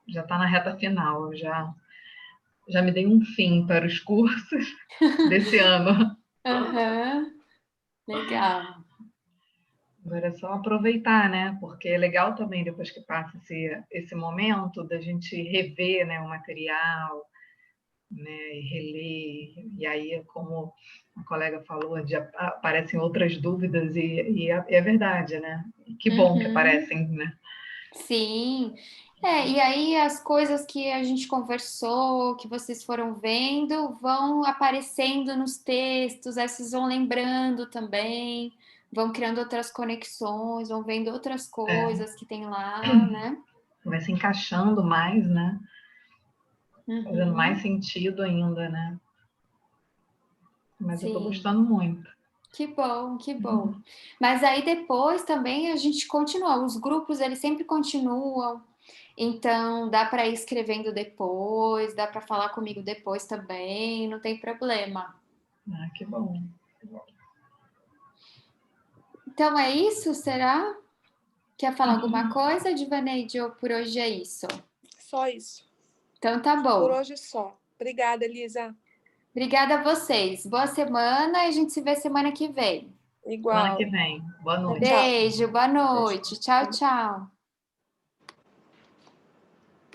já está na reta final, eu já me dei um fim para os cursos desse ano. Legal. Agora é só aproveitar, né? Porque é legal também, depois que passa esse momento, da gente rever, né, o material, né, e reler. E aí, como a colega falou, aparecem outras dúvidas, e é verdade, né? Que bom que aparecem, né? Sim. E aí as coisas que a gente conversou, que vocês foram vendo, vão aparecendo nos textos, aí vocês vão lembrando também, vão criando outras conexões, vão vendo outras coisas que tem lá, né? Vai se encaixando mais, né? Fazendo mais sentido ainda, né? Mas Sim. eu tô gostando muito. Que bom, que bom. Mas aí depois também a gente continua, os grupos eles sempre continuam, então dá para ir escrevendo depois, dá para falar comigo depois também, não tem problema. Que bom. Então é isso, será? Quer falar alguma coisa, Divaneide, ou por hoje é isso? Só isso. Então tá bom. Por hoje só. Obrigada, Elisa. Obrigada a vocês. Boa semana e a gente se vê semana que vem. Igual. Semana que vem. Boa noite. Beijo, boa noite. Tchau, tchau.